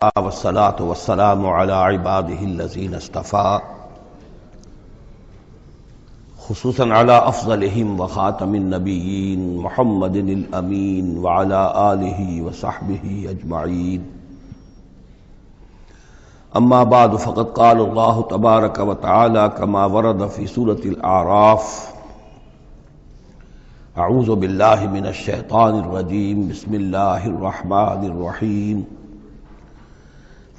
والصلاة والسلام على عباده الذين اصطفى خصوصا على أفضلهم وخاتم النبيين محمد الأمين وعلى آله وصحبه أجمعين. أما بعد فقد قال الله تبارك وتعالى كما ورد في سورة الأعراف: أعوذ بالله من الشيطان الرجيم بسم الله الرحمن الرحيم.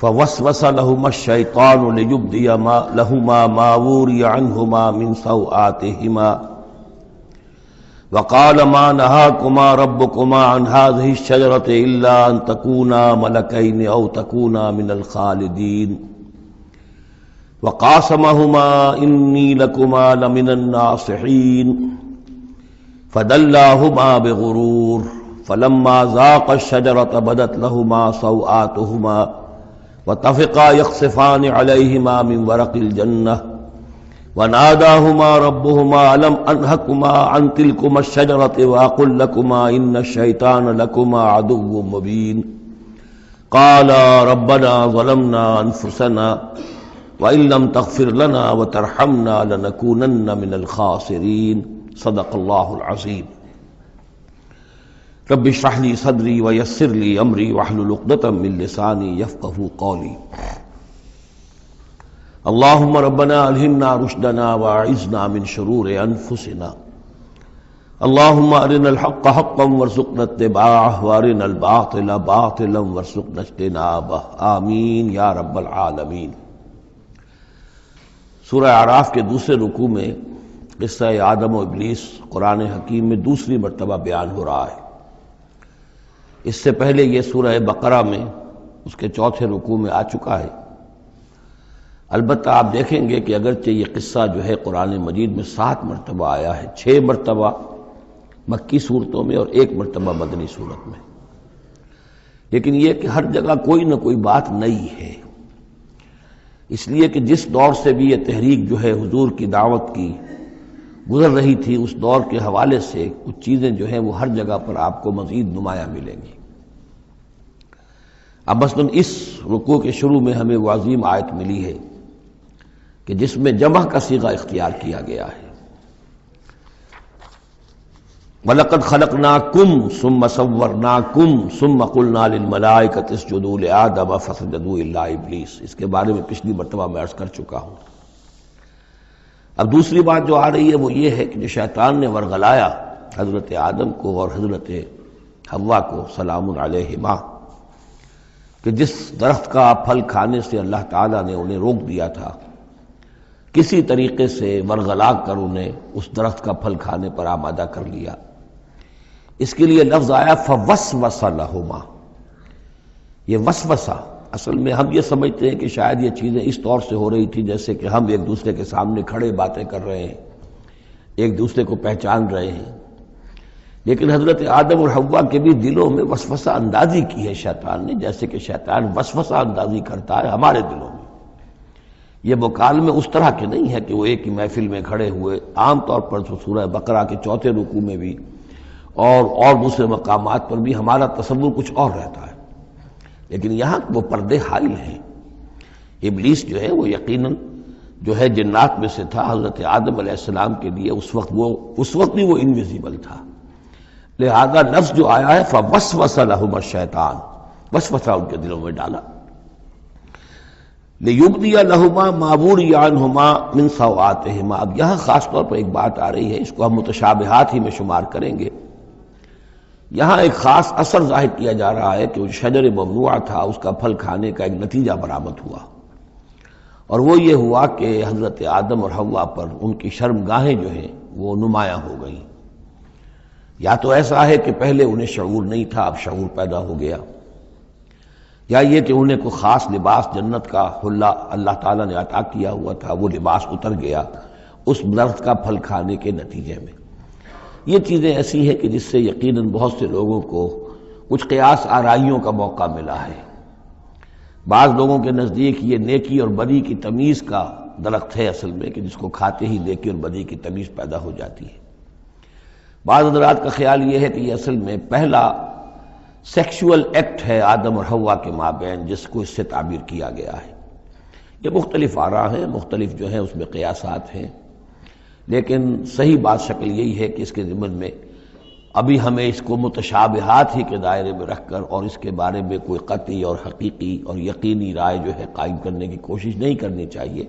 فوسوس لهما الشيطان ليبدي لهما ما وري عنهما من سوآتهما وقال ما نهاكما ربكما عن هذه الشجرة إلا أن تكونا ملكين أو تكونا من الخالدين وقاسمهما إني لكما لمن الناصحين فدلاهما بغرور فلما ذاقا الشجرة بدت لهما سوآتهما وطفقا يخصفان عليهما من ورق الجنة وناداهما ربهما ألم أنهكما عن تلكما الشجرة وأقل لكما إن الشيطان لكما عدو مبين قالا ربنا ظلمنا أنفسنا وإن لم تغفر لنا وترحمنا لنكونن من الخاسرين. صدق الله العظيم. رب اشرح لي صدري ويسر لي امري واحلل عقدة من لساني يفقهوا قولي. اللهم ربنا الهمنا رشدنا واعذنا من شرور انفسنا. اللهم ارنا الحق حقا وارزقنا اتباعه وارنا الباطل باطلا وارزقنا اجتنابه. آمین یا رب العالمین. سورہ اعراف کے دوسرے رکوع میں قصہ آدم و ابلیس قرآن حکیم میں دوسری مرتبہ بیان ہو رہا ہے. اس سے پہلے یہ سورہ بقرہ میں اس کے چوتھے رکوع میں آ چکا ہے. البتہ آپ دیکھیں گے کہ اگرچہ یہ قصہ جو ہے قرآن مجید میں 7 مرتبہ آیا ہے، 6 مرتبہ مکی صورتوں میں اور 1 مرتبہ مدنی صورت میں، لیکن یہ کہ ہر جگہ کوئی نہ کوئی بات نئی ہے، اس لیے کہ جس دور سے بھی یہ تحریک جو ہے حضور کی دعوت کی گزر رہی تھی، اس دور کے حوالے سے کچھ چیزیں جو ہیں وہ ہر جگہ پر آپ کو مزید نمایاں ملیں گی. اب مثلاً اس رکوع کے شروع میں ہمیں وہ عظیم آیت ملی ہے کہ جس میں جمع کا صیغہ اختیار کیا گیا ہے. وَلَقَدْ خَلَقْنَاكُمْ ثُمَّ صَوَّرْنَاكُمْ ثُمَّ قُلْنَا لِلْمَلَائِكَةِ اسْجُدُوا لِآدَمَ فَسَجَدُوا إِلَّا إِبْلِيسَ. اس کے بارے میں پچھلی مرتبہ میں عرض کر چکا ہوں. اب دوسری بات جو آ رہی ہے وہ یہ ہے کہ جو شیطان نے ورغلایا حضرت آدم کو اور حضرت حوا کو سلام علیہما، کہ جس درخت کا پھل کھانے سے اللہ تعالیٰ نے انہیں روک دیا تھا، کسی طریقے سے ورغلا کر انہیں اس درخت کا پھل کھانے پر آمادہ کر لیا. اس کے لیے لفظ آیا فوسوس لہما. یہ وسوسہ اصل میں ہم یہ سمجھتے ہیں کہ شاید یہ چیزیں اس طور سے ہو رہی تھی جیسے کہ ہم ایک دوسرے کے سامنے کھڑے باتیں کر رہے ہیں، ایک دوسرے کو پہچان رہے ہیں، لیکن حضرت آدم اور حوا کے بھی دلوں میں وسوسہ اندازی کی ہے شیطان نے، جیسے کہ شیطان وسوسہ اندازی کرتا ہے ہمارے دلوں میں. یہ مکالمے اس طرح کے نہیں ہے کہ وہ ایک ہی محفل میں کھڑے ہوئے. عام طور پر سورہ بقرہ کے چوتھے رکوع میں بھی اور دوسرے مقامات پر بھی ہمارا تصور کچھ اور رہتا ہے، لیکن یہاں وہ پردے حائل ہیں. ابلیس جو ہے وہ یقیناً جو ہے جنات میں سے تھا. حضرت آدم علیہ السلام کے لیے اس وقت بھی وہ انویزیبل تھا، لہذا نفس جو آیا ہے فوسوس لہما الشیطان، وسوسہ ان کے دلوں میں ڈالا. لیبدی لہما ما وری عنہما من سوآتہما. اب یہاں خاص طور پر ایک بات آ رہی ہے، اس کو ہم متشابہات ہی میں شمار کریں گے. یہاں ایک خاص اثر ظاہر کیا جا رہا ہے کہ وہ شجر ممنوع تھا، اس کا پھل کھانے کا ایک نتیجہ برآمد ہوا، اور وہ یہ ہوا کہ حضرت آدم اور حوا پر ان کی شرمگاہیں جو ہیں وہ نمایاں ہو گئیں. یا تو ایسا ہے کہ پہلے انہیں شعور نہیں تھا، اب شعور پیدا ہو گیا، یا یہ کہ انہیں کوئی خاص لباس جنت کا حلہ اللہ تعالیٰ نے عطا کیا ہوا تھا، وہ لباس اتر گیا اس درخت کا پھل کھانے کے نتیجے میں. یہ چیزیں ایسی ہیں کہ جس سے یقیناً بہت سے لوگوں کو کچھ قیاس آرائیوں کا موقع ملا ہے. بعض لوگوں کے نزدیک یہ نیکی اور بدی کی تمیز کا درخت ہے اصل میں، کہ جس کو کھاتے ہی نیکی اور بدی کی تمیز پیدا ہو جاتی ہے. بعض حضرات کا خیال یہ ہے کہ یہ اصل میں پہلا سیکشول ایکٹ ہے آدم اور حوا کے مابین جس کو اس سے تعبیر کیا گیا ہے۔ یہ مختلف آراء ہیں، مختلف جو ہیں اس میں قیاسات ہیں، لیکن صحیح بات شکل یہی ہے کہ اس کے ضمن میں ابھی ہمیں اس کو متشابہات ہی کے دائرے میں رکھ کر اور اس کے بارے میں کوئی قطعی اور حقیقی اور یقینی رائے جو ہے قائم کرنے کی کوشش نہیں کرنی چاہیے،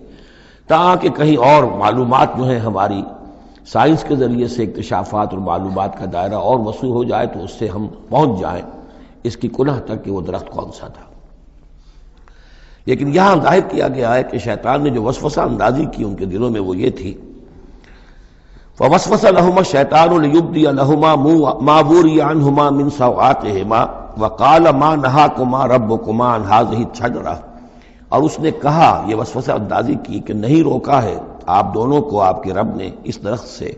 تاکہ کہیں اور معلومات جو ہیں ہماری سائنس کے ذریعے سے اکتشافات اور معلومات کا دائرہ اور وسیع ہو جائے تو اس سے ہم پہنچ جائیں اس کی کنہ تک کہ وہ درخت کون سا تھا۔ لیکن یہاں ظاہر کیا گیا ہے کہ شیطان نے جو وسوسہ اندازی کی ان کے دلوں میں وہ یہ تھی، فوسوس لهما الشیطان لیبدی لهما ما وري عنهما من سوآتهما وقال ما نهاكما ربكما عن هذه الشجرة، اور اس نے کہا، یہ وسوسہ اندازی کی کہ نہیں روکا ہے آپ دونوں کو آپ کے رب نے اس درخت سے،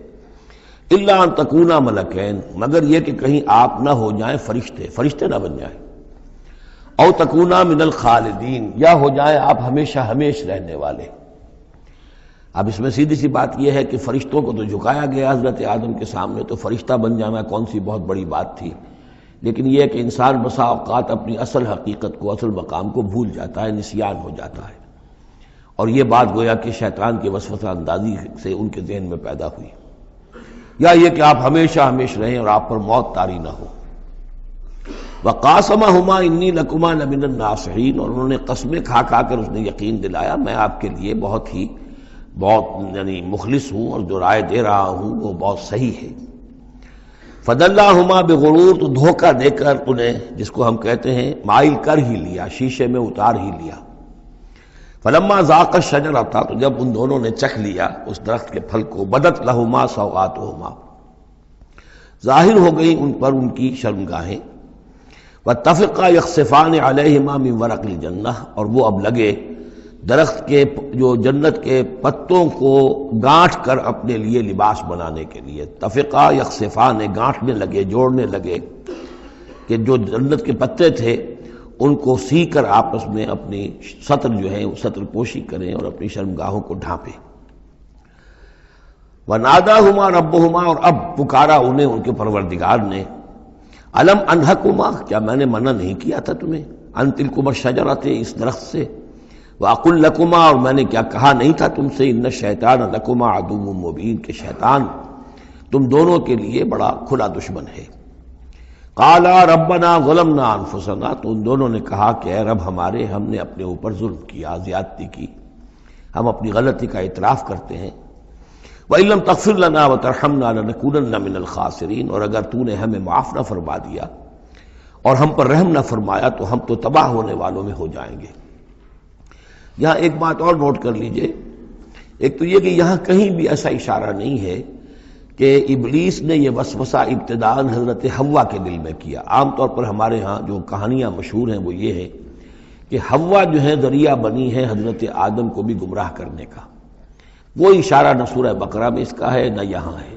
الا ان تکونا ملکین، مگر یہ کہ کہیں آپ نہ ہو جائیں فرشتے نہ بن جائیں، او تکونا من الخالدین، یا ہو جائیں آپ ہمیشہ ہمیش رہنے والے۔ اب اس میں سیدھی سی بات یہ ہے کہ فرشتوں کو تو جھکایا گیا حضرت آدم کے سامنے، تو فرشتہ بن جانا کون سی بہت بڑی بات تھی، لیکن یہ کہ انسان بسا اوقات اپنی اصل حقیقت کو، اصل مقام کو بھول جاتا ہے، نسیان ہو جاتا ہے، اور یہ بات گویا کہ شیطان کے وسوسہ اندازی سے ان کے ذہن میں پیدا ہوئی، یا یہ کہ آپ ہمیشہ ہمیش رہیں اور آپ پر موت طاری نہ ہو۔ وقاسمہما انی لکما لمن الناصحین، اور انہوں نے قسمیں کھا کھا کر اس نے یقین دلایا میں آپ کے لیے بہت یعنی مخلص ہوں، اور جو رائے دے رہا ہوں وہ بہت صحیح ہے۔ فدلاہما بغرور، تو دھوکہ دے کر انہیں، جس کو ہم کہتے ہیں مائل کر ہی لیا، شیشے میں اتار ہی لیا۔ فلما ذاق الشجرۃ، تو جب ان دونوں نے چکھ لیا اس درخت کے پھل کو، بدت لہما سوآتہما، ظاہر ہو گئی ان پر ان کی شرمگاہیں، واتفقا یخصفان علیہما من ورق الجنہ، اور وہ اب لگے درخت کے جو جنت کے پتوں کو گانٹھ کر اپنے لیے لباس بنانے کے لیے، تفقا یخصفان، گانٹھنے لگے، جوڑنے لگے کہ جو جنت کے پتے تھے ان کو سی کر آپس میں اپنی سطر جو ہے وہ سطر پوشی کریں اور اپنی شرمگاہوں کو ڈھانپیں۔ وَنَادَاهُمَا رَبُّهُمَا، اور اب پکارا انہیں ان کے پروردگار نے، أَلَمْ أَنْهَكُمَا، کیا میں نے منع نہیں کیا تھا تمہیں، أَن تِلْكُمَا الشَّجَرَةَ، اس درخت سے، وَأَقُلْ لَكُمَا، اور میں نے کیا کہا نہیں تھا تم سے، إِنَّ الشَّيْطَانَ لَكُمَا عَدُوٌّ مُّبِينٌ، کہ شیطان تم دونوں کے لیے بڑا کھلا دشمن ہے۔ قَالَا رَبَّنَا ظَلَمْنَا أَنفُسَنَا، تو ان دونوں نے کہا کہ اے رب ہمارے، ہم نے اپنے اوپر ظلم کیا، زیادتی کی، ہم اپنی غلطی کا اعتراف کرتے ہیں۔ وَإِن لَّمْ تَغْفِرْ لَنَا وَتَرْحَمْنَا لَنَكُونَنَّ مِنَ الْخَاسِرِينَ، اور اگر تو نے ہمیں معاف نہ فرما دیا اور ہم پر رحم نہ فرمایا تو ہم تو تباہ ہونے والوں میں ہو جائیں گے۔ یہاں ایک بات اور نوٹ کر لیجئے، ایک تو یہ کہ یہاں کہیں بھی ایسا اشارہ نہیں ہے کہ ابلیس نے یہ وسوسہ ابتداءً حضرت حوا کے دل میں کیا۔ عام طور پر ہمارے ہاں جو کہانیاں مشہور ہیں وہ یہ ہے کہ حوا جو ہے ذریعہ بنی ہے حضرت آدم کو بھی گمراہ کرنے کا، کوئی اشارہ نہ سورہ بقرہ میں اس کا ہے نہ یہاں ہے،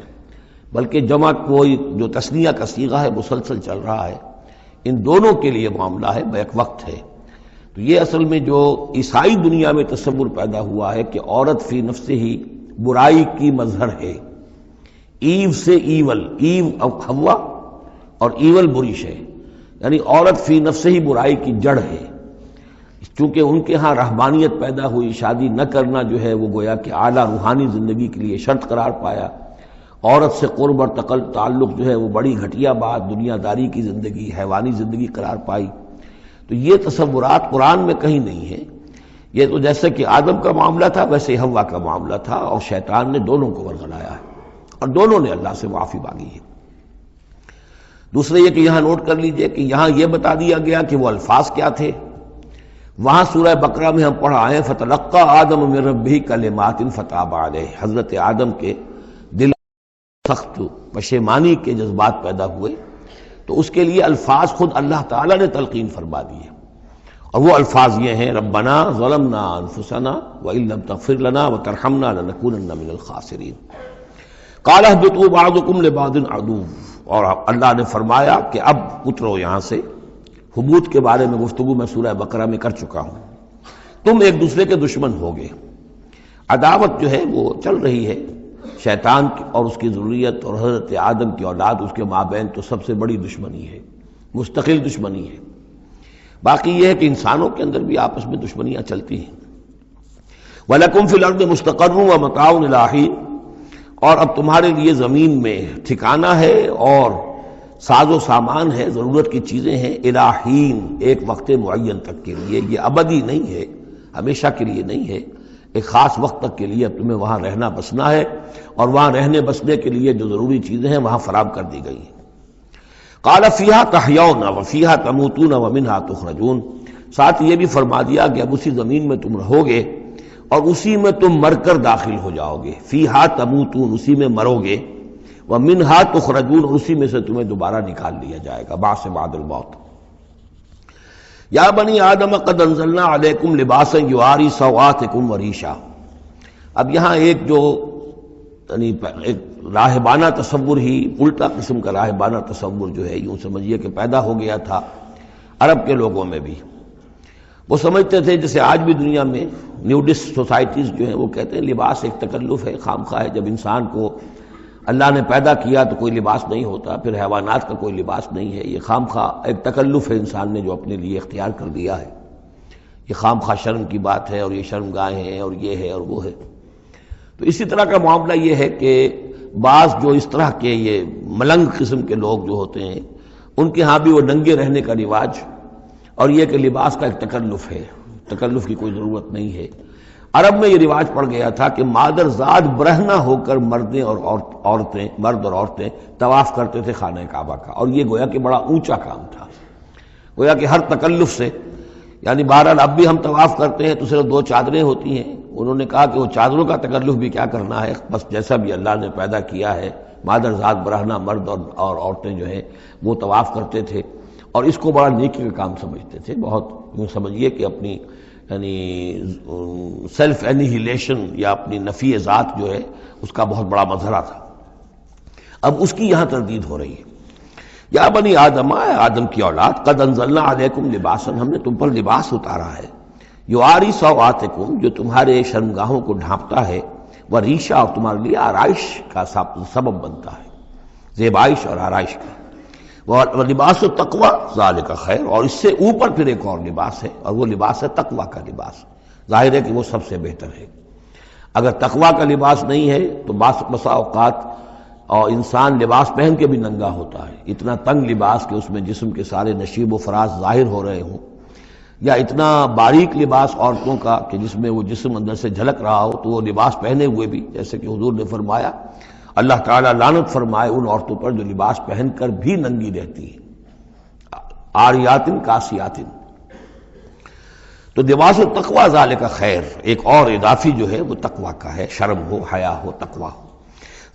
بلکہ جمع کوئی جو تثنیہ کا صیغہ ہے مسلسل چل رہا ہے، ان دونوں کے لیے معاملہ ہے، بیک وقت ہے۔ تو یہ اصل میں جو عیسائی دنیا میں تصور پیدا ہوا ہے کہ عورت فی نفسہ ہی برائی کی مظہر ہے، ایو سے ایول، ایو حوا اور ایول بری شے، یعنی عورت فی نفسہ ہی برائی کی جڑ ہے۔ چونکہ ان کے ہاں رہبانیت پیدا ہوئی، شادی نہ کرنا جو ہے وہ گویا کہ اعلیٰ روحانی زندگی کے لیے شرط قرار پایا، عورت سے قرب اور تعلق جو ہے وہ بڑی گھٹیا بات، دنیا داری کی زندگی، حیوانی زندگی قرار پائی۔ تو یہ تصورات قرآن میں کہیں نہیں ہیں، یہ تو جیسے کہ آدم کا معاملہ تھا ویسے حوا کا معاملہ تھا، اور شیطان نے دونوں کو ورغلایا ہے اور دونوں نے اللہ سے معافی مانگی ہے۔ دوسرے یہ کہ یہاں نوٹ کر لیجئے کہ یہاں یہ بتا دیا گیا کہ وہ الفاظ کیا تھے۔ وہاں سورہ بقرہ میں ہم پڑھا ہے فَتَلَقَّىٰ آدَمُ مِن رَبِّهِ كَلِمَاتٍ فَتَابَ عَلَيْهِ، حضرت آدم کے دل سخت پشیمانی کے جذبات پیدا ہوئے تو اس کے لیے الفاظ خود اللہ تعالیٰ نے تلقین فرما دیے، اور وہ الفاظ یہ ہیں ربنا ظلمنا انفسنا وان لم تغفر لنا وترحمنا لنكونن من الخاسرین۔ قال اهبطوا بعضكم لبعض عدو، اور اللہ نے فرمایا کہ اب اترو یہاں سے۔ حبوط کے بارے میں گفتگو میں سورہ بقرہ میں کر چکا ہوں، تم ایک دوسرے کے دشمن ہوگے۔ عداوت جو ہے وہ چل رہی ہے، شیطان اور اس کی ذریت اور حضرت آدم کی اولاد، اس کے مابین تو سب سے بڑی دشمنی ہے، مستقل دشمنی ہے۔ باقی یہ ہے کہ انسانوں کے اندر بھی آپس میں دشمنیاں چلتی ہیں۔ وَلَكُمْ فِي الْأَرْضِ مُسْتَقَرٌّ وَمَتَاعٌ إِلَىٰ حِينٍ، اور اب تمہارے لیے زمین میں ٹھکانہ ہے اور ساز و سامان ہے، ضرورت کی چیزیں ہیں، إِلَىٰ حِينٍ، ایک وقت معین تک کے لیے، یہ ابدی نہیں ہے، ہمیشہ کے لیے نہیں ہے، ایک خاص وقت تک کے لیے اب تمہیں وہاں رہنا بسنا ہے، اور وہاں رہنے بسنے کے لیے جو ضروری چیزیں ہیں وہاں فراہم کر دی گئی ہیں۔ قال فیہا تحیون وفیہا تموتون ومنہا تخرجون، ساتھ یہ بھی فرما دیا کہ اب اسی زمین میں تم رہو گے اور اسی میں تم مر کر داخل ہو جاؤ گے، فیہا تموتون، اسی میں مرو گے، ومنہا تخرجون، اور اسی میں سے تمہیں دوبارہ نکال لیا جائے گا بعث بعد الموت۔ یا بنی آدم قد انزلنا علیکم لباسا یواری سوآتکم وریشا، اب یہاں ایک جو یعنی ایک راہبانہ تصور ہی، الٹا قسم کا راہبانہ تصور جو ہے، یوں سمجھیے کہ پیدا ہو گیا تھا عرب کے لوگوں میں بھی۔ وہ سمجھتے تھے جیسے آج بھی دنیا میں نیوڈسٹ سوسائٹیز جو ہیں وہ کہتے ہیں لباس ایک تکلف ہے، خام خواہ ہے، جب انسان کو اللہ نے پیدا کیا تو کوئی لباس نہیں ہوتا، پھر حیوانات کا کوئی لباس نہیں ہے، یہ خام خواہ ایک تکلف ہے انسان نے جو اپنے لیے اختیار کر دیا ہے، یہ خام خواہ شرم کی بات ہے، اور یہ شرم گاہیں ہیں اور یہ ہے اور وہ ہے۔ تو اسی طرح کا معاملہ یہ ہے کہ بعض جو اس طرح کے یہ ملنگ قسم کے لوگ جو ہوتے ہیں ان کے ہاں بھی وہ ننگے رہنے کا رواج، اور یہ کہ لباس کا ایک تکلف ہے، تکلف کی کوئی ضرورت نہیں ہے۔ عرب میں یہ رواج پڑ گیا تھا کہ مادر زاد برہنہ ہو کر مردیں اور عورتیں، مرد اور عورتیں طواف کرتے تھے خانہ کعبہ کا، اور یہ گویا کہ بڑا اونچا کام تھا، گویا کہ ہر تکلف سے، یعنی بہرحال اب بھی ہم طواف کرتے ہیں تو صرف 2 چادریں ہوتی ہیں، انہوں نے کہا کہ وہ چادروں کا تکلف بھی کیا کرنا ہے، بس جیسا بھی اللہ نے پیدا کیا ہے، مادر ذات برہنہ مرد اور عورتیں جو ہیں وہ طواف کرتے تھے، اور اس کو بڑا نیکی کا کام سمجھتے تھے، بہت یوں سمجھیے کہ اپنی یعنی سیلف اینیہیلیشن یا اپنی نفی ذات جو ہے اس کا بہت بڑا مظہرہ تھا۔ اب اس کی یہاں تردید ہو رہی ہے، یا بنی آدم، آدم کی اولاد، قد انزلنا علیکم لباسا، ہم نے تم پر لباس اتارا ہے، یواری سوآتکم، جو تمہارے شرمگاہوں کو ڈھانپتا ہے، وریشا، اور تمہارے لیے آرائش کا سبب بنتا ہے، زیبائش اور آرائش کا، لباس التقوی ذالک خیر، اور اس سے اوپر پھر ایک اور لباس ہے، اور وہ لباس ہے تقوی کا لباس، ظاہر ہے کہ وہ سب سے بہتر ہے۔ اگر تقوی کا لباس نہیں ہے تو بسا اوقات اور انسان لباس پہن کے بھی ننگا ہوتا ہے، اتنا تنگ لباس کہ اس میں جسم کے سارے نشیب و فراز ظاہر ہو رہے ہوں، یا اتنا باریک لباس عورتوں کا کہ جس میں وہ جسم اندر سے جھلک رہا ہو، تو وہ لباس پہنے ہوئے بھی، جیسے کہ حضور نے فرمایا، اللہ تعالیٰ لعنت فرمائے ان عورتوں پر جو لباس پہن کر بھی ننگی رہتی ہیں، عاریات کاسیات۔ تو لباس التقوی ذالک خیر، ایک اور اضافی جو ہے وہ تقوی کا ہے، شرم ہو، حیا ہو، تقوی ہو۔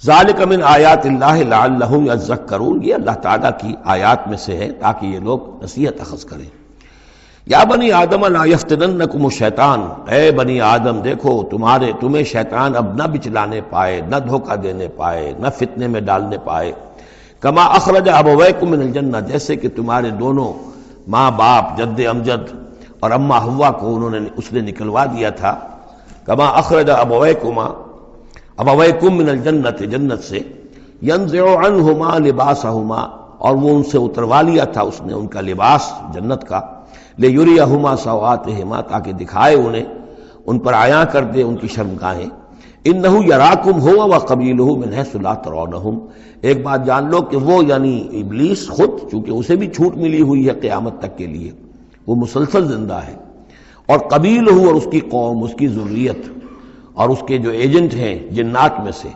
ذالک من آیات اللہ لعلہم یذکرون، یہ اللہ تعالیٰ کی آیات میں سے ہے تاکہ یہ لوگ نصیحت اخذ کریں۔ یا بنی آدم لا یفتننکم الشیطان، اے بنی آدم دیکھو تمہیں شیطان اب نہ بچلانے پائے، نہ دھوکہ دینے پائے، نہ فتنے میں ڈالنے پائے، کما اخرج ابویکم من الجنہ، جیسے کہ تمہارے دونوں ماں باپ، جد امجد اور اماں حوا کو اس نے نکلوا دیا تھا، کما اخرج ابویکم من الجنت، جنت سے، ینزع عنہما لباسہما، اور وہ ان سے اتروا لیا تھا اس نے ان کا لباس جنت کا، لیریہما سوآتہما، تاکہ دکھائے انہیں، ان پر عیاں کر دے ان کی شرمگاہیں، انہ یراکم ہوا وقبیلہ من حیث لا ترونہم، ایک بات جان لو کہ وہ یعنی ابلیس خود، چونکہ اسے بھی چھوٹ ملی ہوئی ہے قیامت تک کے لیے، وہ مسلسل زندہ ہے، اور قبیلہ، اور اس کی قوم، اس کی ذریت، اور اس کے جو ایجنٹ ہیں جنات میں سے،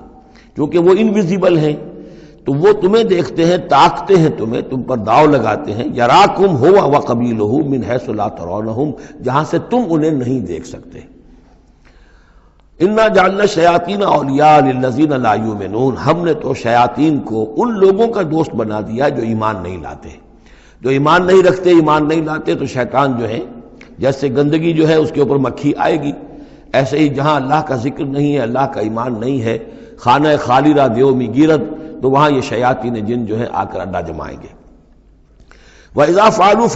کیونکہ وہ انویزیبل ہیں تو وہ تمہیں دیکھتے ہیں، تاکتے ہیں تمہیں، تم پر داؤ لگاتے ہیں، یراکم ہوا وقبیلہ من حیث لا ترونہم، جہاں سے تم انہیں نہیں دیکھ سکتے۔ انا جعلنا الشیاطین اولیاء للذین لا یؤمنون، ہم نے تو شیاطین کو ان لوگوں کا دوست بنا دیا جو ایمان نہیں لاتے، جو ایمان نہیں رکھتے، ایمان نہیں لاتے، تو شیطان جو ہے جیسے گندگی جو ہے اس کے اوپر مکھی آئے گی، ایسے ہی جہاں اللہ کا ذکر نہیں ہے، اللہ کا ایمان نہیں ہے، خانہ خالی را دیو می گیرد، تو وہاں یہ شیاطین جن جو ہیں آ کر اڈا جمائیں گے۔ وَإِذَا فَعَلُوا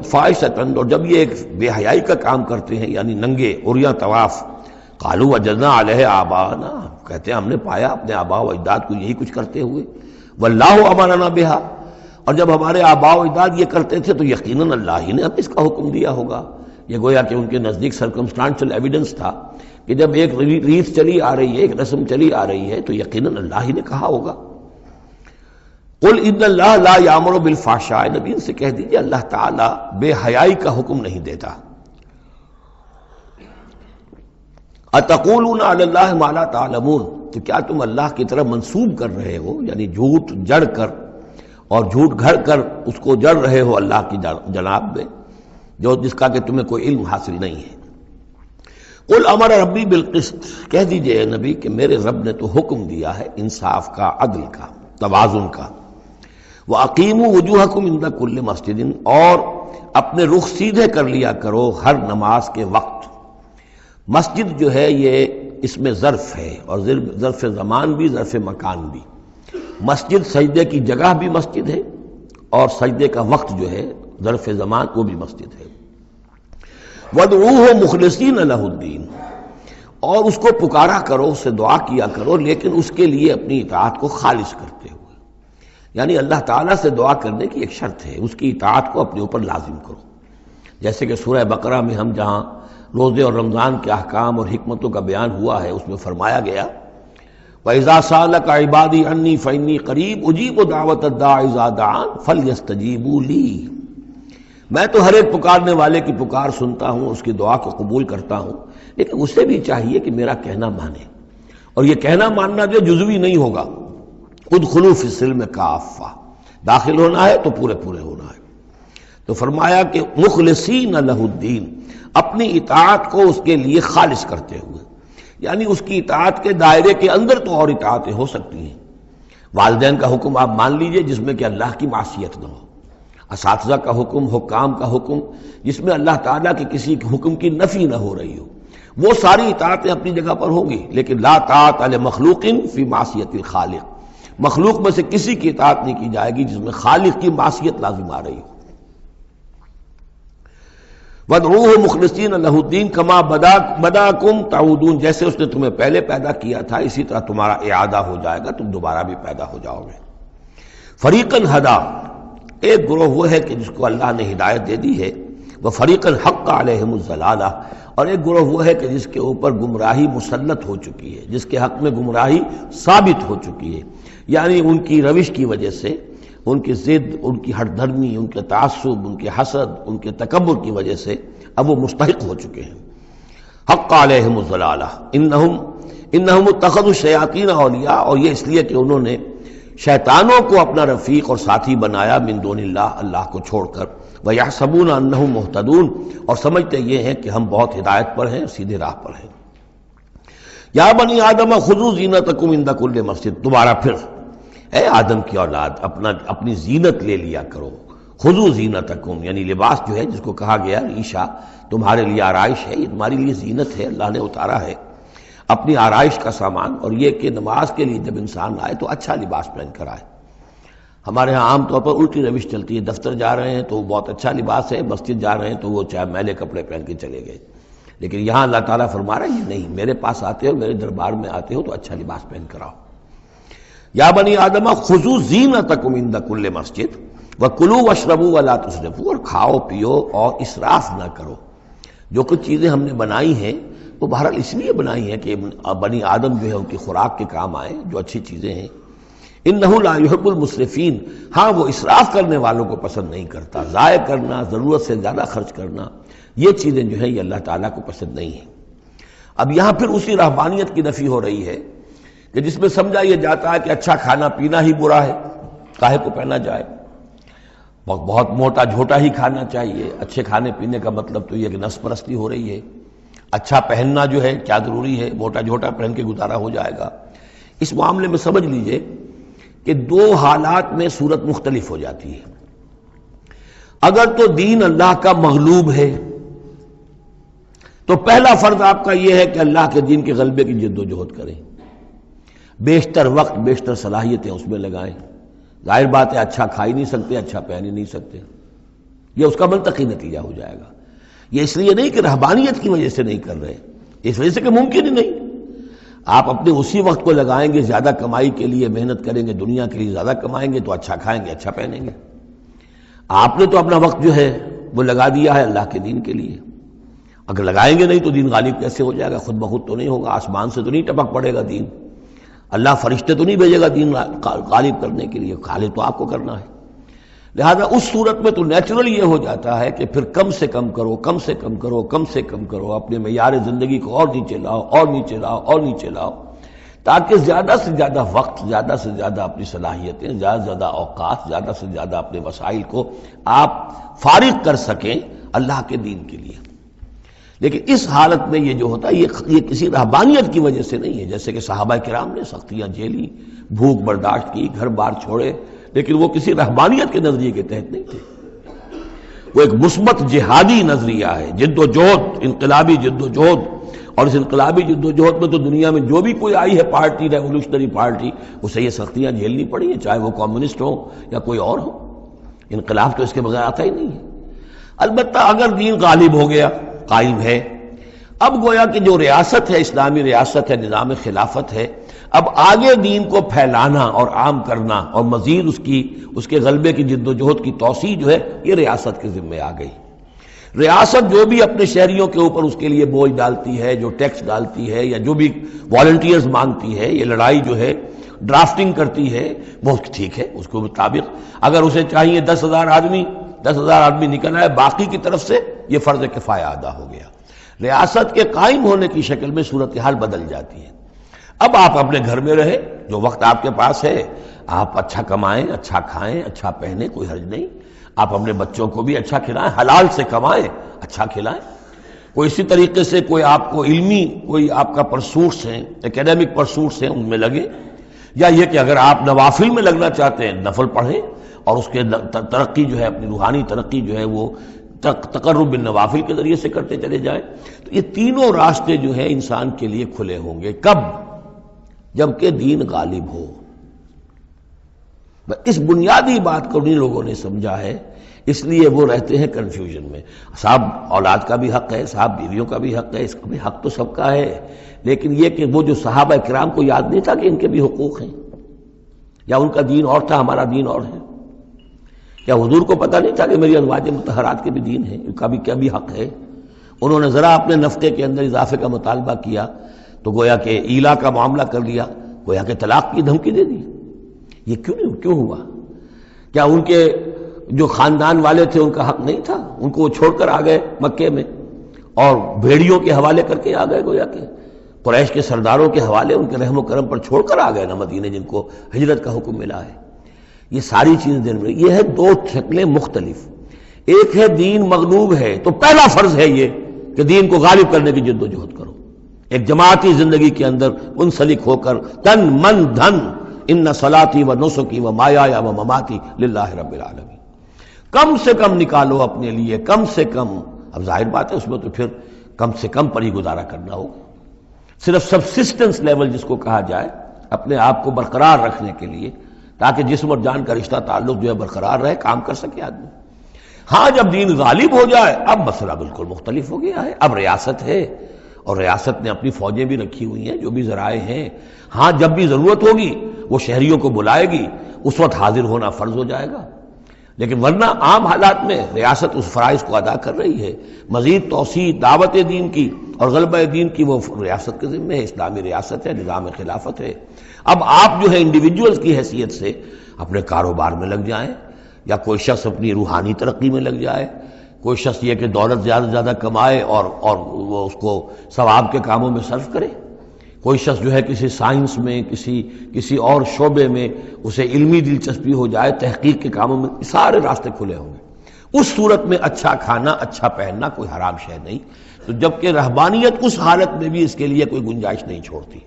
فَاحِشَةً، اور جب یہ ایک بے حیائی کا کام کرتے ہیں، یعنی ننگے عریاں طواف، قالوا وجدنا علیہ آباءنا، کہتے ہیں ہم نے پایا اپنے آباء و اجداد کو یہی کچھ کرتے ہوئے، واللہ امرنا بہا، اور جب ہمارے آباء و اجداد یہ کرتے تھے تو یقیناً اللہ ہی نے ہمیں اس کا حکم دیا ہوگا. یہ گویا کہ ان کے نزدیک سرکمسٹانشل ایویڈنس تھا کہ جب ایک ریت چلی آ رہی ہے، ایک رسم چلی آ رہی ہے تو یقیناً اللہ ہی نے کہا ہوگا. قل ان اللہ لا یامر بالفحشاء، نبی ان سے کہہ دیجیے اللہ تعالیٰ بے حیائی کا حکم نہیں دیتا. اتقولون علی اللہ ما لا تعلمون، تو کیا تم اللہ کی طرف منسوب کر رہے ہو، یعنی جھوٹ جڑ کر اور جھوٹ گھڑ کر اس کو جڑ رہے ہو اللہ کی جناب میں، جو جس کا کہ تمہیں کوئی علم حاصل نہیں ہے. قل امر ربی بالقسط، کہہ دیجئے اے نبی کہ میرے رب نے تو حکم دیا ہے انصاف کا، عدل کا، توازن کا. وَأَقِيمُوا وُجُوهَكُمْ عِنْدَ كُلِّ مَسْجِدٍ، اور اپنے رخ سیدھے کر لیا کرو ہر نماز کے وقت. مسجد جو ہے یہ اس میں ظرف ہے، اور ظرف زمان بھی ظرف مکان بھی. مسجد سجدے کی جگہ بھی مسجد ہے، اور سجدے کا وقت جو ہے ظرف زمان وہ بھی مسجد ہے. وَادْعُوهُ مُخْلِصِينَ لَهُ الدِّينَ، اور اس کو پکارا کرو، اس سے دعا کیا کرو، لیکن اس کے لیے اپنی اطاعت کو خالص کرتے ہوئے. یعنی اللہ تعالیٰ سے دعا کرنے کی ایک شرط ہے، اس کی اطاعت کو اپنے اوپر لازم کرو. جیسے کہ سورہ بقرہ میں ہم جہاں روزے اور رمضان کے احکام اور حکمتوں کا بیان ہوا ہے اس میں فرمایا گیا وَإِذَا سَأَلَكَ عِبَادِي عَنِّي فَإِنِّي قَرِيبٌ أُجِيبُ دَعْوَةَ الدَّاعِ إِذَا دَعَانِ فَلْيَسْتَجِيبُوا لِي، میں تو ہر ایک پکارنے والے کی پکار سنتا ہوں، اس کی دعا کو قبول کرتا ہوں، لیکن اسے بھی چاہیے کہ میرا کہنا مانے. اور یہ کہنا ماننا جو جزوی نہیں ہوگا. ادخلوا فی السلم کافہ، داخل ہونا ہے تو پورے ہونا ہے. تو فرمایا کہ مخلصین لہ الدین، اپنی اطاعت کو اس کے لیے خالص کرتے ہوئے. یعنی اس کی اطاعت کے دائرے کے اندر تو اور اطاعتیں ہو سکتی ہیں. والدین کا حکم آپ مان لیجئے جس میں کہ اللہ کی معصیت نہ ہو، اساتذہ کا حکم، حکام کا حکم جس میں اللہ تعالیٰ کے کسی حکم کی نفی نہ ہو رہی ہو، وہ ساری اطاعتیں اپنی جگہ پر ہوں گی. لیکن لا طاعۃ لمخلوق فی معصیت الخالق، مخلوق میں سے کسی کی اطاعت نہیں کی جائے گی جس میں خالق کی معصیت لازم آ رہی ہو. وَادْعُوهُ مُخْلِصِينَ لَهُ الدِّينَ كَمَا بَدَأَكُمْ تَعُودُونَ، جیسے اس نے تمہیں پہلے پیدا کیا تھا اسی طرح تمہارا اعادہ ہو جائے گا، تم دوبارہ بھی پیدا ہو جاؤ گے. فَرِيقًا هَدَىٰ، ایک گروہ وہ ہے کہ جس کو اللہ نے ہدایت دے دی ہے. وَفَرِيقًا حَقَّ عَلَيْهِمُ الضَّلَالَةُ، اور ایک گروہ وہ ہے کہ جس کے اوپر گمراہی مسلط ہو چکی ہے، جس کے حق میں گمراہی ثابت ہو چکی ہے. یعنی ان کی روش کی وجہ سے، ان کی ضد، ان کی ہٹ دھرمی، ان کے تعصب، ان کے حسد، ان کے تکبر کی وجہ سے اب وہ مستحق ہو چکے ہیں. حق علیہم الضلالہ انہم اتخذوا الشیاطین اولیاء، اور یہ اس لیے کہ انہوں نے شیطانوں کو اپنا رفیق اور ساتھی بنایا من دون اللہ، اللہ کو چھوڑ کر. ویحسبون انہم مہتدون، اور سمجھتے یہ ہیں کہ ہم بہت ہدایت پر ہیں، سیدھے راہ پر ہیں. یا بنی آدم خذوا زینتکم عند کل مسجد، دوبارہ پھر اے آدم کی اولاد اپنی زینت لے لیا کرو. خذوا زینتکم، یعنی لباس جو ہے جس کو کہا گیا ریشہ تمہارے لیے آرائش ہے، یہ تمہاری لیے زینت ہے، اللہ نے اتارا ہے اپنی آرائش کا سامان. اور یہ کہ نماز کے لیے جب انسان آئے تو اچھا لباس پہن کر آئے. ہمارے ہاں عام طور پر الٹی روش چلتی ہے، دفتر جا رہے ہیں تو بہت اچھا لباس ہے، مسجد جا رہے ہیں تو وہ چاہے میلے کپڑے پہن کے چلے گئے. لیکن یہاں اللہ تعالیٰ فرما رہا ہے یہ نہیں، میرے پاس آتے ہو، میرے دربار میں آتے ہو تو اچھا لباس پہن کر آؤ. یا بنی آدم خذوا زینتکم عند کل مسجد وکلوا واشربوا ولا تسرفوا، اور کھاؤ پیو اور اسراف نہ کرو. جو کچھ چیزیں ہم نے بنائی ہیں وہ بہرحال اس لیے بنائی ہیں کہ بنی آدم جو ہے ان کی خوراک کے کام آئیں، جو اچھی چیزیں ہیں. انہ لا يحب المسرفین، ہاں وہ اسراف کرنے والوں کو پسند نہیں کرتا. ضائع کرنا، ضرورت سے زیادہ خرچ کرنا، یہ چیزیں جو ہیں یہ اللہ تعالیٰ کو پسند نہیں ہیں. اب یہاں پھر اسی رہبانیت کی نفی ہو رہی ہے کہ جس میں سمجھا یہ جاتا ہے کہ اچھا کھانا پینا ہی برا ہے، کاہے کو پہنا جائے. بہت موٹا جھوٹا ہی کھانا چاہیے. اچھے کھانے پینے کا مطلب تو یہ کہ نفس پرستی ہو رہی ہے. اچھا پہننا جو ہے کیا ضروری ہے، موٹا جھوٹا پہن کے گزارا ہو جائے گا. اس معاملے میں سمجھ لیجئے کہ دو حالات میں صورت مختلف ہو جاتی ہے. اگر تو دین اللہ کا مغلوب ہے تو پہلا فرض آپ کا یہ ہے کہ اللہ کے دین کے غلبے کی جد و جہد کریں، بیشتر وقت بیشتر صلاحیتیں اس میں لگائیں. ظاہر بات ہے اچھا کھا ہی نہیں سکتے، اچھا پہن ہی نہیں سکتے، یہ اس کا منطقی نتیجہ ہو جائے گا. یہ اس لیے نہیں کہ رہبانیت کی وجہ سے نہیں کر رہے، اس وجہ سے کہ ممکن ہی نہیں. آپ اپنے اسی وقت کو لگائیں گے زیادہ کمائی کے لیے، محنت کریں گے دنیا کے لیے، زیادہ کمائیں گے تو اچھا کھائیں گے، اچھا پہنیں گے. آپ نے تو اپنا وقت جو ہے وہ لگا دیا ہے اللہ کے دین کے لیے. اگر لگائیں گے نہیں تو دین غالب کیسے ہو جائے گا؟ خود بخود تو نہیں ہوگا، آسمان سے تو نہیں ٹپک پڑے گا دین. اللہ فرشتے تو نہیں بھیجے گا دین غالب کرنے کے لیے، غالب تو آپ کو کرنا ہے. لہذا اس صورت میں تو نیچرل یہ ہو جاتا ہے کہ پھر کم سے کم کرو، کم سے کم کرو، کم سے کم کرو، اپنے معیار زندگی کو اور نیچے لاؤ، اور نیچے لاؤ، اور نیچے لاؤ، تاکہ زیادہ سے زیادہ وقت، زیادہ سے زیادہ اپنی صلاحیتیں، زیادہ سے زیادہ اوقات، زیادہ سے زیادہ اپنے وسائل کو آپ فارغ کر سکیں اللہ کے دین کے لیے. لیکن اس حالت میں یہ جو ہوتا ہے یہ کسی رہبانیت کی وجہ سے نہیں ہے. جیسے کہ صحابہ کرام نے سختیاں جھیلی، بھوک برداشت کی، گھر بار چھوڑے، لیکن وہ کسی رہبانیت کے نظریے کے تحت نہیں تھے. وہ ایک مثبت جہادی نظریہ ہے، جد و جہد، انقلابی جد و جہد. اور اس انقلابی جد و جہد میں تو دنیا میں جو بھی کوئی آئی ہے پارٹی، ریولوشنری پارٹی، اسے یہ سختیاں جھیلنی پڑی ہیں، چاہے وہ کمیونسٹ ہو یا کوئی اور ہو. انقلاب تو اس کے بغیر آتا ہی نہیں ہے. البتہ اگر دین غالب ہو گیا، قائم ہے، اب گویا کہ جو ریاست ہے، اسلامی ریاست ہے، نظام خلافت ہے، اب آگے دین کو پھیلانا اور عام کرنا اور مزید اس کے غلبے کی جد و جہد کی توسیع جو ہے یہ ریاست کے ذمے آ گئی. ریاست جو بھی اپنے شہریوں کے اوپر اس کے لیے بوجھ ڈالتی ہے، جو ٹیکس ڈالتی ہے، یا جو بھی والنٹیئرز مانگتی ہے، یہ لڑائی جو ہے ڈرافٹنگ کرتی ہے، بہت ٹھیک ہے. اس کے مطابق اگر اسے چاہیے 10,000 آدمی نکل آئے، باقی کی طرف سے یہ فرض کفایہ ادا ہو گیا. ریاست کے قائم ہونے کی شکل میں صورتحال بدل جاتی ہے. اب آپ اپنے گھر میں رہے، جو وقت آپ کے پاس ہے آپ اچھا کمائیں، اچھا کھائیں، اچھا پہنیں، کوئی حرج نہیں. آپ اپنے بچوں کو بھی اچھا کھلائیں، حلال سے کمائیں، اچھا کھلائیں. کوئی اسی طریقے سے کوئی آپ کو علمی کوئی آپ کا پرسوٹس ہیں، ایکیڈیمک پرسوٹس ہیں، ان میں لگے. یا یہ کہ اگر آپ نوافل میں لگنا چاہتے ہیں، نفل پڑھیں اور اس کے ترقی جو ہے، اپنی روحانی ترقی جو ہے وہ تقرب بالنوافل کے ذریعے سے کرتے چلے جائیں. تو یہ تینوں راستے جو ہیں انسان کے لیے کھلے ہوں گے. کب؟ جبکہ دین غالب ہو. اس بنیادی بات کو انہی لوگوں نے سمجھا ہے، اس لیے وہ رہتے ہیں کنفیوژن میں. صاحب اولاد کا بھی حق ہے، صاحب بیویوں کا بھی حق ہے، اس کا بھی حق تو سب کا ہے. لیکن یہ کہ وہ جو صحابہ کرام کو یاد نہیں تھا کہ ان کے بھی حقوق ہیں، یا ان کا دین اور تھا، ہمارا دین اور ہے. کیا حضور کو پتہ نہیں تھا کہ میری ازواج مطہرات کے بھی دین ہے، ان کا بھی کیا بھی حق ہے؟ انہوں نے ذرا اپنے نفقے کے اندر اضافے کا مطالبہ کیا تو گویا کہ ایلا کا معاملہ کر لیا، گویا کہ طلاق کی دھمکی دے دی. یہ کیوں ہوا؟ کیا ان کے جو خاندان والے تھے ان کا حق نہیں تھا؟ ان کو وہ چھوڑ کر آ گئے مکے میں اور بھیڑیوں کے حوالے کر کے آ گئے، گویا کہ قریش کے سرداروں کے حوالے ان کے رحم و کرم پر چھوڑ کر آ گئے نا مدینے، جن کو ہجرت کا حکم ملا ہے. یہ ساری چیزیں دین میں، یہ ہے دو شکلیں مختلف. ایک ہے دین مغلوب ہے تو پہلا فرض ہے یہ کہ دین کو غالب کرنے کی جد و جہد کرو، ایک جماعتی زندگی کے اندر منسلک ہو کر تن من دھن ان صلاتی و نسکی و مایایا و مماتی للہ رب العالمین. کم سے کم نکالو اپنے لیے، کم سے کم. اب ظاہر بات ہے اس میں تو پھر کم سے کم پر ہی گزارا کرنا ہوگا. صرف سبسسٹنس لیول جس کو کہا جائے، اپنے آپ کو برقرار رکھنے کے لیے، تاکہ جسم اور جان کا رشتہ تعلق جو ہے برقرار رہے، کام کر سکے آدمی. ہاں جب دین غالب ہو جائے اب مسئلہ بالکل مختلف ہو گیا ہے. اب ریاست ہے اور ریاست نے اپنی فوجیں بھی رکھی ہوئی ہیں، جو بھی ذرائع ہیں. ہاں جب بھی ضرورت ہوگی وہ شہریوں کو بلائے گی، اس وقت حاضر ہونا فرض ہو جائے گا. لیکن ورنہ عام حالات میں ریاست اس فرائض کو ادا کر رہی ہے. مزید توسیع دعوت دین کی اور غلبہ دین کی وہ ریاست کے ذمہ ہے، اسلامی ریاست ہے، نظام خلافت ہے. اب آپ جو ہے انڈیویجولز کی حیثیت سے اپنے کاروبار میں لگ جائیں، یا کوئی شخص اپنی روحانی ترقی میں لگ جائے، کوئی شخص یہ کہ دولت زیادہ سے زیادہ کمائے اور وہ اس کو ثواب کے کاموں میں صرف کرے، کوئی شخص جو ہے کسی سائنس میں، کسی اور شعبے میں اسے علمی دلچسپی ہو جائے، تحقیق کے کاموں میں، سارے راستے کھلے ہوں گے. اس صورت میں اچھا کھانا، اچھا پہننا کوئی حرام شے نہیں. تو جبکہ رہبانیت اس حالت میں بھی اس کے لیے کوئی گنجائش نہیں چھوڑتی.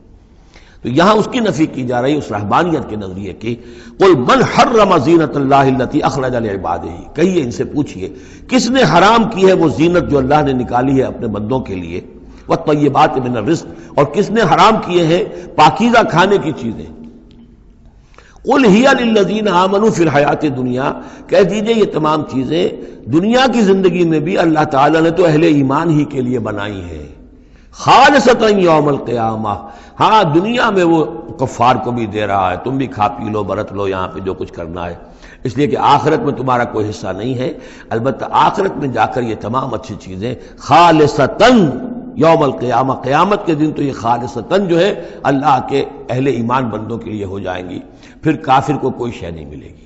تو یہاں اس کی نفی کی جا رہی اس رہبانیت کے نظریے کی. قل من حرم زینت اللہ التی اخرج لعبادہ، کہیے ان سے پوچھئے کس نے حرام کی ہے وہ زینت جو اللہ نے نکالی ہے اپنے بندوں کے لیے، والطیبات من الرزق، اور کس نے حرام کیے ہیں پاکیزہ کھانے کی چیزیں. قل ہی للذین آمنوا فی الحیات الدنیا، کہہ دیجئے یہ تمام چیزیں دنیا کی زندگی میں بھی اللہ تعالیٰ نے تو اہل ایمان ہی کے لیے بنائی ہیں. خالصتا یوم القیامہ، ہاں دنیا میں وہ کفار کو بھی دے رہا ہے، تم بھی کھا پی لو برت لو یہاں پہ جو کچھ کرنا ہے، اس لیے کہ آخرت میں تمہارا کوئی حصہ نہیں ہے، البتہ آخرت میں جا کر یہ تمام اچھی چیزیں خالصتا یوم القیامہ، قیامت کے دن تو یہ خالصتا جو ہے اللہ کے اہل ایمان بندوں کے لیے ہو جائیں گی، پھر کافر کو کوئی شے نہیں ملے گی۔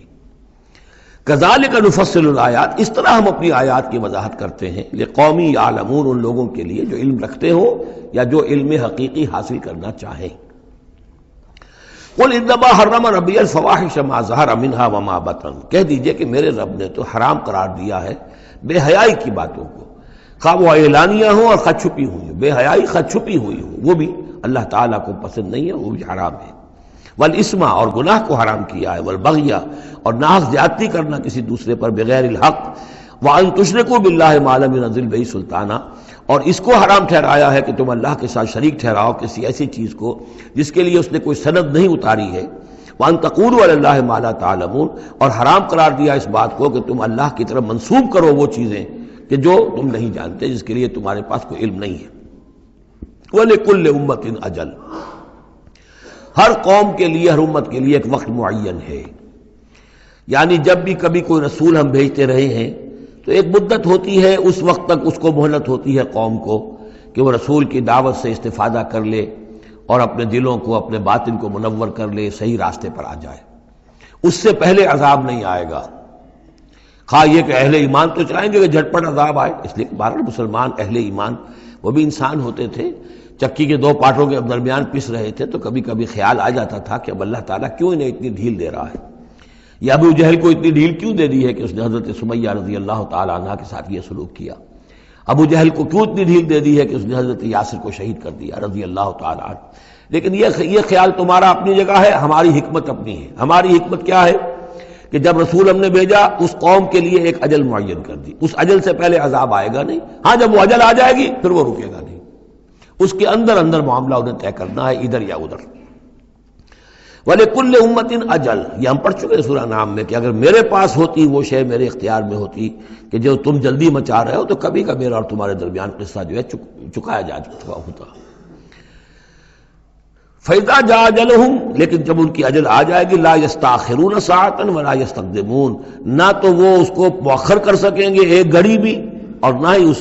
کذالک نفصل الآیات، اس طرح ہم اپنی آیات کی وضاحت کرتے ہیں لقوم یعلمون، ان لوگوں کے لیے جو علم رکھتے ہو یا جو علم حقیقی حاصل کرنا چاہیں۔ قل انما حرم ربی الفواحش ما ظہر منها وما بطن، کہہ دیجئے کہ میرے رب نے تو حرام قرار دیا ہے بے حیائی کی باتوں کو، خواہ وہ اعلانیہ ہوں اور خواہ چھپی ہوئی ہوں، بے حیائی خواہ چھپی ہوئی ہوں، وہ بھی اللہ تعالیٰ کو پسند نہیں ہے، وہ بھی حرام ہے۔ والاسم، اور گناہ کو حرام کیا ہے، والبغی، اور ناحق زیادتی کرنا کسی دوسرے پر بغیر الحق، وان تشرکوا باللہ ما لم ينزل بہ سلطانہ، اور اس کو حرام ٹھہرایا ہے کہ تم اللہ کے ساتھ شریک ٹھہراؤ کسی ایسی چیز کو جس کے لیے اس نے کوئی سند نہیں اتاری ہے، وان تقولوا علی اللہ ما لا تعلمون، اور حرام قرار دیا اس بات کو کہ تم اللہ کی طرف منسوب کرو وہ چیزیں کہ جو تم نہیں جانتے، جس کے لیے تمہارے پاس کوئی علم نہیں ہے۔ وَلِكُلِّ أُمَّةٍ أَجَلٌ، ہر قوم کے لیے، ہر امت کے لیے ایک وقت معین ہے، یعنی جب بھی کبھی کوئی رسول ہم بھیجتے رہے ہیں تو ایک مدت ہوتی ہے، اس وقت تک اس کو مہلت ہوتی ہے قوم کو کہ وہ رسول کی دعوت سے استفادہ کر لے اور اپنے دلوں کو، اپنے باطن کو منور کر لے، صحیح راستے پر آ جائے، اس سے پہلے عذاب نہیں آئے گا۔ خواہ یہ کہ اہل ایمان تو چاہیں گے کہ جھٹپٹ عذاب آئے، اس لیے بہرحال مسلمان اہل ایمان وہ بھی انسان ہوتے تھے، چکی کے دو پاٹوں کے درمیان پس رہے تھے تو کبھی کبھی خیال آ جاتا تھا کہ اب اللہ تعالیٰ کیوں انہیں اتنی ڈھیل دے رہا ہے، یا ابو جہل کو اتنی ڈھیل کیوں دے دی ہے کہ اس نے حضرت سمیہ رضی اللہ تعالیٰ عنہ کے ساتھ یہ سلوک کیا، ابو جہل کو کیوں اتنی ڈھیل دے دی ہے کہ اس نے حضرت یاسر کو شہید کر دیا رضی اللہ تعالیٰ عنہ۔ لیکن یہ خیال تمہارا اپنی جگہ ہے، ہماری حکمت اپنی ہے۔ ہماری حکمت کیا ہے کہ جب رسول ہم نے بھیجا اس قوم کے لیے ایک اجل معین کر دی، اس اجل سے پہلے عذاب آئے گا نہیں، ہاں جب وہ اجل آ جائے گی پھر وہ رکے گا نہیں، اس کے اندر اندر معاملہ انہیں طے کرنا ہے، ادھر یا ادھر۔ وَلِكُلِّ أُمَّةٍ أَجَلٌ، یہ ہم پڑھ چکے ہیں سورہ نام میں کہ اگر میرے پاس ہوتی وہ شے، میرے اختیار میں ہوتی کہ جو تم جلدی مچا رہے ہو، تو کبھی کا میرا اور تمہارے درمیان قصہ جو ہے چکایا جا چکا ہوتا۔ فَإِذَا جَاءَ أَجَلُهُمْ، لیکن جب ان کی اجل آ جائے گی، لَا يَسْتَأْخِرُونَ سَاعَةً وَلَا يَسْتَقْدِمُونَ، نہ تو وہ اس کو مؤخر کر سکیں گے ایک گھڑی بھی، اور نہ ہی اس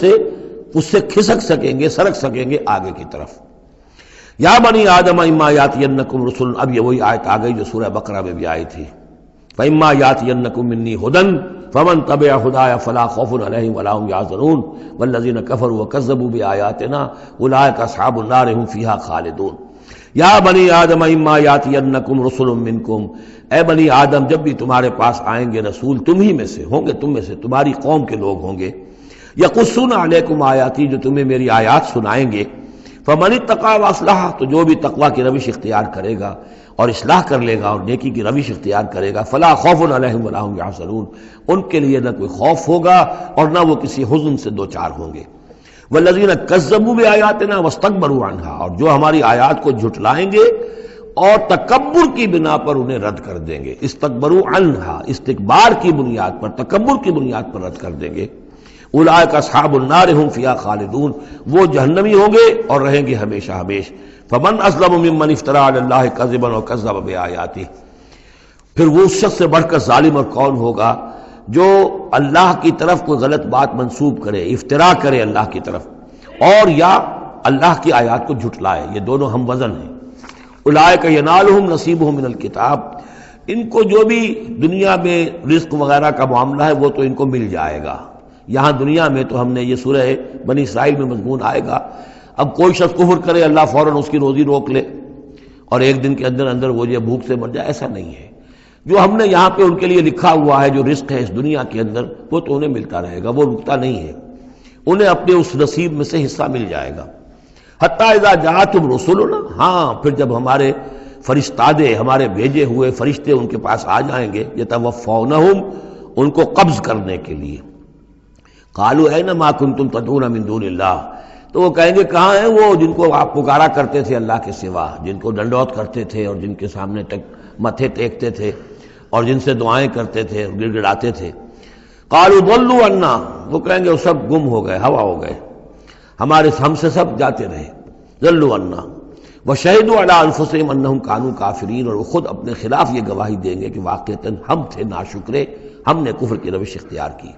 سے کھسک سکیں گے، سرک سکیں گے آگے کی طرف۔ یا بنی آدم اما یاتینکم رسل، اب یہ وہی آیت آ گئی جو سورہ بقرہ میں بھی آئی تھی، فاما یاتینکم منی ھدی فمن تبع ھدای فلا خوف علیہم ولا هم یحزنون والذین کفروا وکذبوا بآیاتنا اولئک اصحاب النار هم فیہا خالدون۔ یا بنی آدم اما یاتینکم رسل منکم، اے بنی آدم جب بھی تمہارے پاس آئیں گے رسول، تم ہی میں سے ہوں گے، تم میں سے تمہاری قوم کے لوگ ہوں گے، یقصون علیکم آیاتی، جو تمہیں میری آیات سنائیں گے، فمن اتقی واصلح، تو جو بھی تقوی کی روش اختیار کرے گا اور اصلاح کر لے گا اور نیکی کی روش اختیار کرے گا، فلا خوف علیہم ولا هم یحزنون، ان کے لیے نہ کوئی خوف ہوگا اور نہ وہ کسی حزن سے دوچار ہوں گے۔ والذین کذبوا بآیاتنا واستکبروا عنہا، اور جو ہماری آیات کو جھٹلائیں گے اور تکبر کی بنا پر انہیں رد کر دیں گے، استکبروا عنہا، استکبار کی بنیاد پر، تکبر کی بنیاد پر رد کر دیں گے، اولئک اصحاب النار هم فیہا خالدون، وہ جہنمی ہوں گے اور رہیں گے ہمیشہ ہمیش۔ فمن اظلم ممن افترى علی اللہ کذبا وکذب بآیاتہ، پھر وہ اس شخص سے بڑھ کر ظالم اور کون ہوگا جو اللہ کی طرف کوئی غلط بات منسوب کرے، افتراء کرے اللہ کی طرف، اور یا اللہ کی آیات کو جھٹلائے، یہ دونوں ہم وزن ہیں۔ اولئک ینالہم نصیبہم من الکتاب، ان کو جو بھی دنیا میں رزق وغیرہ کا معاملہ ہے وہ تو ان کو مل جائے گا، یہاں دنیا میں تو ہم نے یہ سورہ بنی اسرائیل میں مضمون آئے گا، اب کوئی شخص کفر کرے اللہ فوراً اس کی روزی روک لے اور ایک دن کے اندر اندر وہ یہ بھوک سے مر جائے، ایسا نہیں ہے۔ جو ہم نے یہاں پہ ان کے لیے لکھا ہوا ہے جو رزق ہے اس دنیا کے اندر، وہ تو انہیں ملتا رہے گا، وہ رکتا نہیں ہے، انہیں اپنے اس نصیب میں سے حصہ مل جائے گا۔ حتیٰ اذا جاءتہم رسلنا، ہاں پھر جب ہمارے فرشتادے، ہمارے بھیجے ہوئے فرشتے ان کے پاس آ جائیں گے، یتوفونہم، ان کو قبض کرنے کے لیے، قالوا این ما کنتم تدعون من دون اللہ، تو وہ کہیں گے کہاں ہیں وہ جن کو آپ پکارا کرتے تھے اللہ کے سوا، جن کو ڈنڈوت کرتے تھے اور جن کے سامنے متھے ٹیکتے تھے اور جن سے دعائیں کرتے تھے اور گڑ گڑاتے تھے۔ قالوا ضلوا عنا، وہ کہیں گے وہ سب گم ہو گئے، ہوا ہو گئے۔ ہم سے سب جاتے رہے. ضلوا عنا وشہدوا علی انفسہم انہم کانوا کافرین، اور وہ خود اپنے خلاف یہ گواہی دیں گے کہ واقعتاً ہم تھے ناشکرے، ہم نے کفر کی روش اختیار کی.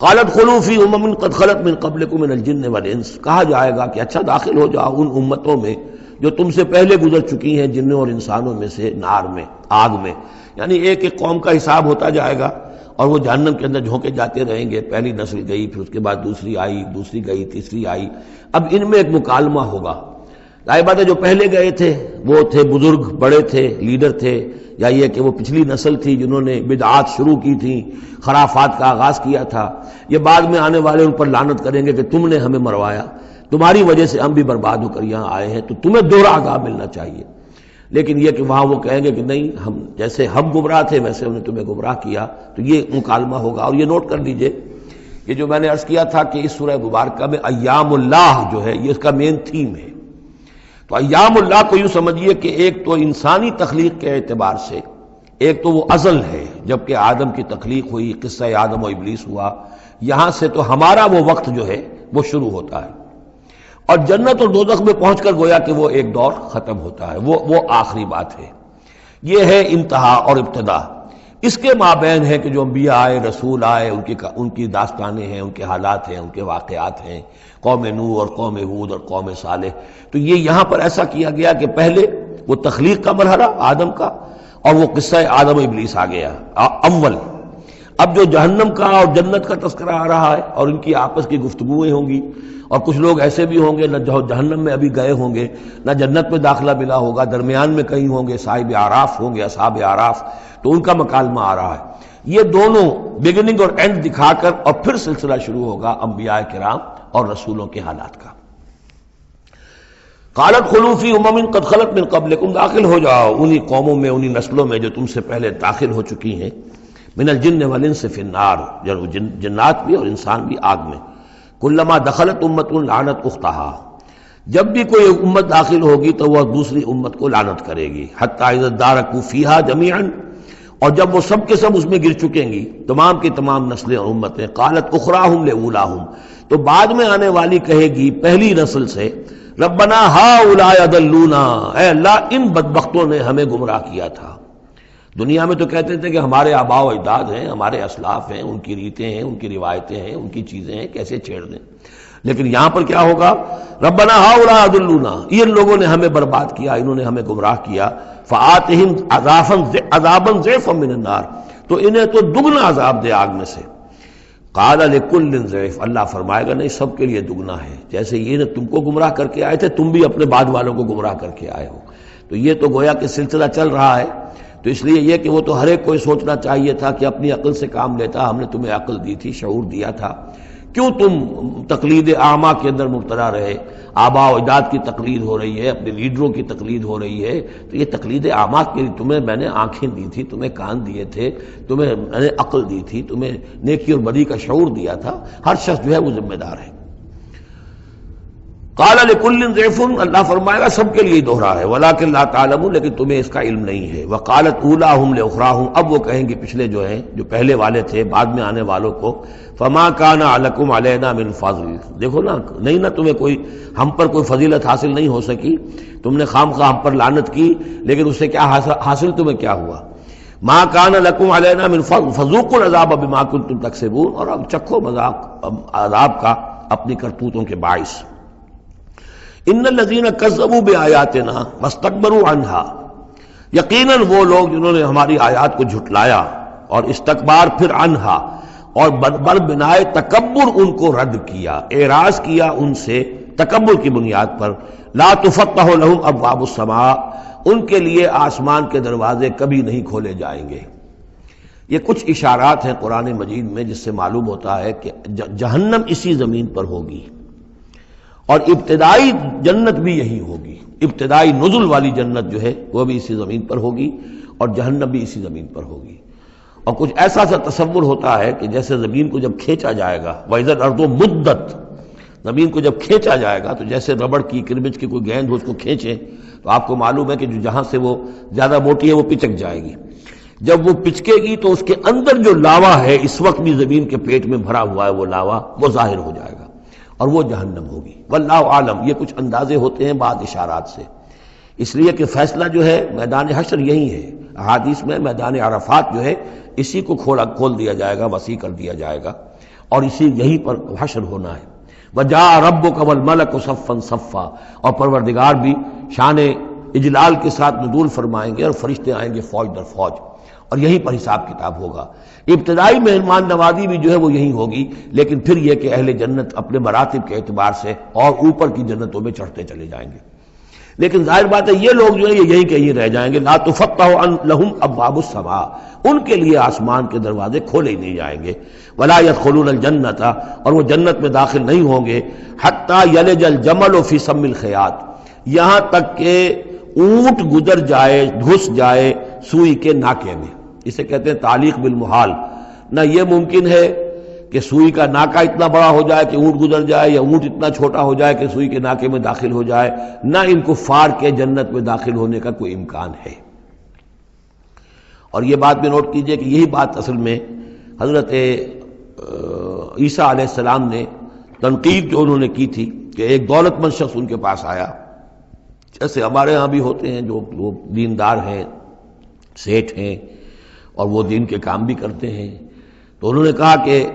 قالت خلوا فی امم قد خلت من قبلکم من الجن والانس، کہا جائے گا کہ اچھا داخل ہو جاؤ ان امتوں میں جو تم سے پہلے گزر چکی ہیں جنوں اور انسانوں میں سے، نار میں، آگ میں. یعنی ایک ایک قوم کا حساب ہوتا جائے گا اور وہ جہنم کے اندر جھونکے جاتے رہیں گے. پہلی نسل گئی، پھر اس کے بعد دوسری آئی، دوسری گئی، تیسری آئی. اب ان میں ایک مکالمہ ہوگا. ظاہر بات ہے جو پہلے گئے تھے وہ تھے بزرگ، بڑے تھے، لیڈر تھے، یا یہ کہ وہ پچھلی نسل تھی جنہوں نے بدعات شروع کی تھیں، خرافات کا آغاز کیا تھا. یہ بعد میں آنے والے ان پر لعنت کریں گے کہ تم نے ہمیں مروایا، تمہاری وجہ سے ہم بھی برباد ہو کر یہاں آئے ہیں، تو تمہیں دوہرا عذاب ملنا چاہیے. لیکن یہ کہ وہاں وہ کہیں گے کہ نہیں، ہم جیسے ہم گمراہ تھے ویسے انہیں تمہیں گمراہ کیا. تو یہ مکالمہ ہوگا. اور یہ نوٹ کر لیجئے، یہ جو میں نے عرض کیا تھا کہ اس سورہ مبارکہ میں ایام اللہ جو ہے یہ اس کا مین تھیم ہے. تو ایام اللہ کو یوں سمجھیے کہ ایک تو انسانی تخلیق کے اعتبار سے، ایک تو وہ ازل ہے جبکہ آدم کی تخلیق ہوئی، قصہ آدم و ابلیس ہوا، یہاں سے تو ہمارا وہ وقت جو ہے وہ شروع ہوتا ہے. اور جنت اور دوزخ میں پہنچ کر گویا کہ وہ ایک دور ختم ہوتا ہے، وہ آخری بات ہے. یہ ہے انتہا اور ابتدا. اس کے مابین ہے کہ جو انبیاء آئے، رسول آئے، ان کی داستانیں ہیں، ان کے حالات ہیں، ان کے واقعات ہیں، قوم نوح اور قوم ہود اور قوم صالح. تو یہ یہاں پر ایسا کیا گیا کہ پہلے وہ تخلیق کا مرحلہ آدم کا، اور وہ قصہ آدم و ابلیس آ گیا اول. اب جو جہنم کا اور جنت کا تذکرہ آ رہا ہے اور ان کی آپس کی گفتگویں ہوں گی. اور کچھ لوگ ایسے بھی ہوں گے نہ جہنم میں ابھی گئے ہوں گے، نہ جنت میں داخلہ ملا ہوگا، درمیان میں کہیں ہوں گے، صاحب اعراف ہوں گے، اصحاب اعراف. تو ان کا مکالمہ آ رہا ہے. یہ دونوں بگننگ اور اینڈ دکھا کر اور پھر سلسلہ شروع ہوگا انبیاء کرام اور رسولوں کے حالات کا. قالت خلوا فی امم قد خلت من قبلکم، داخل ہو جاؤ انہی قوموں میں، انہی نسلوں میں جو تم سے پہلے داخل ہو چکی ہیں. من الجن والانس فی النار، جنات بھی اور انسان بھی آگ میں. کلما دخلت امت لعنت اختہا، جب بھی کوئی امت داخل ہوگی تو وہ دوسری امت کو لعنت کرے گی. حتی اذا ادارکوا فیہا جمیعا، اور جب وہ سب کے سب اس میں گر چکیں گی، تمام کی تمام نسلیں اور امتیں. قالت اخراہم لاولاہم، تو بعد میں آنے والی کہے گی پہلی نسل سے، ربنا ہؤلاء اضلونا، اے اللہ ان بدبختوں نے ہمیں گمراہ کیا تھا. دنیا میں تو کہتے تھے کہ ہمارے آباء و اجداد ہیں، ہمارے اسلاف ہیں، ان کی ریتیں ہیں، ان کی روایتیں ہیں، ان کی چیزیں ہیں، کیسے چھیڑ دیں. لیکن یہاں پر کیا ہوگا؟ ربنا ہؤلاء اضلونا، ان لوگوں نے ہمیں برباد کیا، انہوں نے ہمیں گمراہ کیا. فآتہم عذابا ضعفا من النار، تو انہیں تو دگنا عذاب دے آگ میں سے. قال لکل ضعف، اللہ فرمائے گا نہیں، سب کے لیے دگنا ہے. جیسے یہ نے تم کو گمراہ کر کے آئے تھے، تم بھی اپنے بعد والوں کو گمراہ کر کے آئے ہو. تو یہ تو گویا کہ سلسلہ چل رہا ہے. تو اس لیے یہ کہ وہ تو ہر ایک کو سوچنا چاہیے تھا کہ اپنی عقل سے کام لیتا، ہم نے تمہیں عقل دی تھی، شعور دیا تھا، کیوں تم تقلید اعمیٰ کے اندر مبتلا رہے؟ آباء و اجداد کی تقلید ہو رہی ہے، اپنے لیڈروں کی تقلید ہو رہی ہے. تو یہ تقلید اعمیٰ کے لیے تمہیں میں نے آنکھیں دی تھی، تمہیں کان دیے تھے، تمہیں میں نے عقل دی تھی، تمہیں نیکی اور بدی کا شعور دیا تھا. ہر شخص جو ہے وہ ذمہ دار ہے. قال لکل ضعف، اللہ فرمائے گا سب کے لیے دوہرا ہے. ولکن لا تعلمون، لیکن تمہیں اس کا علم نہیں ہے. وقالت اولاہم لاخراہم، اب وہ کہیں گے پچھلے جو ہیں، جو پہلے والے تھے، بعد میں آنے والوں کو، فما کان لکم علینا من فضل، دیکھو نا، نہیں نا تمہیں کوئی، ہم پر کوئی فضیلت حاصل نہیں ہو سکی، تم نے خام خواہ ہم پر لعنت کی، لیکن اس سے کیا حاصل تمہیں کیا ہوا؟ ما کان لکم علینا من فضل فذوقوا العذاب بما کنتم تکسبون، اور اب چکھو مذاق عذاب کا اپنی کرتوتوں کے باعث. ان الذین کذبوا بآیاتنا واستکبروا عنہا، یقیناً وہ لوگ جنہوں نے ہماری آیات کو جھٹلایا اور استکبار پھر عنہا، اور بر بنائے تکبر ان کو رد کیا، اعراض کیا ان سے تکبر کی بنیاد پر. لا تفتح لهم ابواب السماء، ان کے لیے آسمان کے دروازے کبھی نہیں کھولے جائیں گے. یہ کچھ اشارات ہیں قرآن مجید میں جس سے معلوم ہوتا ہے کہ جہنم اسی زمین پر ہوگی، اور ابتدائی جنت بھی یہی ہوگی. ابتدائی نزل والی جنت جو ہے وہ بھی اسی زمین پر ہوگی، اور جہنم بھی اسی زمین پر ہوگی. اور کچھ ایسا سا تصور ہوتا ہے کہ جیسے زمین کو جب کھینچا جائے گا، وَإِذَا الْأَرْضُ مُدَّتْ، زمین کو جب کھینچا جائے گا تو جیسے ربڑ کی کربج کی کوئی گیند ہو اس کو کھینچے تو آپ کو معلوم ہے کہ جو جہاں سے وہ زیادہ موٹی ہے وہ پچک جائے گی. جب وہ پچکے گی تو اس کے اندر جو لاوا ہے اس وقت بھی زمین کے پیٹ میں بھرا ہوا ہے، وہ لاوا وہ ظاہر ہو جائے گا. اور وہ جہنم ہوگی۔ واللہ عالم، یہ کچھ اندازے ہوتے ہیں بعض اشارات سے، اس لیے کہ فیصلہ جو ہے میدان حشر یہی ہے۔ احادیث میں میدان عرفات جو ہے اسی کو کھول دیا جائے گا، وسیع کر دیا جائے گا، اور اسی یہیں پر حشر ہونا ہے۔ وجاء ربک والملک صفا صفا، اور پروردگار بھی شان اجلال کے ساتھ نزول فرمائیں گے اور فرشتے آئیں گے فوج در فوج، اور یہیں پر حساب کتاب ہوگا۔ ابتدائی مہمان نوازی بھی جو ہے وہ یہی ہوگی، لیکن پھر یہ کہ اہل جنت اپنے مراتب کے اعتبار سے اور اوپر کی جنتوں میں چڑھتے چلے جائیں گے، لیکن ظاہر بات ہے یہ لوگ جو ہے یہ یہیں کہیں رہ جائیں گے۔ لا تفتح لہم ابواب السماء، ان کے لیے آسمان کے دروازے کھولے ہی نہیں جائیں گے۔ ولا يدخلون الجنت، اور وہ جنت میں داخل نہیں ہوں گے۔ حتی یلج الجمل فی سم الخیاط، یہاں تک کہ اونٹ گزر جائے، گھس جائے سوئی کے ناکے میں۔ اسے کہتے ہیں تعلیق بالمحال۔ نہ یہ ممکن ہے کہ سوئی کا ناکا اتنا بڑا ہو جائے کہ اونٹ گزر جائے، یا اونٹ اتنا چھوٹا ہو جائے کہ سوئی کے ناکے میں داخل ہو جائے، نہ ان کفار کے جنت میں داخل ہونے کا کوئی امکان ہے۔ اور یہ بات بھی نوٹ کیجئے کہ یہی بات اصل میں حضرت عیسیٰ علیہ السلام نے تنقید جو انہوں نے کی تھی کہ ایک دولت مند شخص ان کے پاس آیا، جیسے ہمارے ہاں بھی ہوتے ہیں جو دیندار ہیں، سیٹھ ہیں، اور وہ دین کے کام بھی کرتے ہیں، تو انہوں نے کہا کہ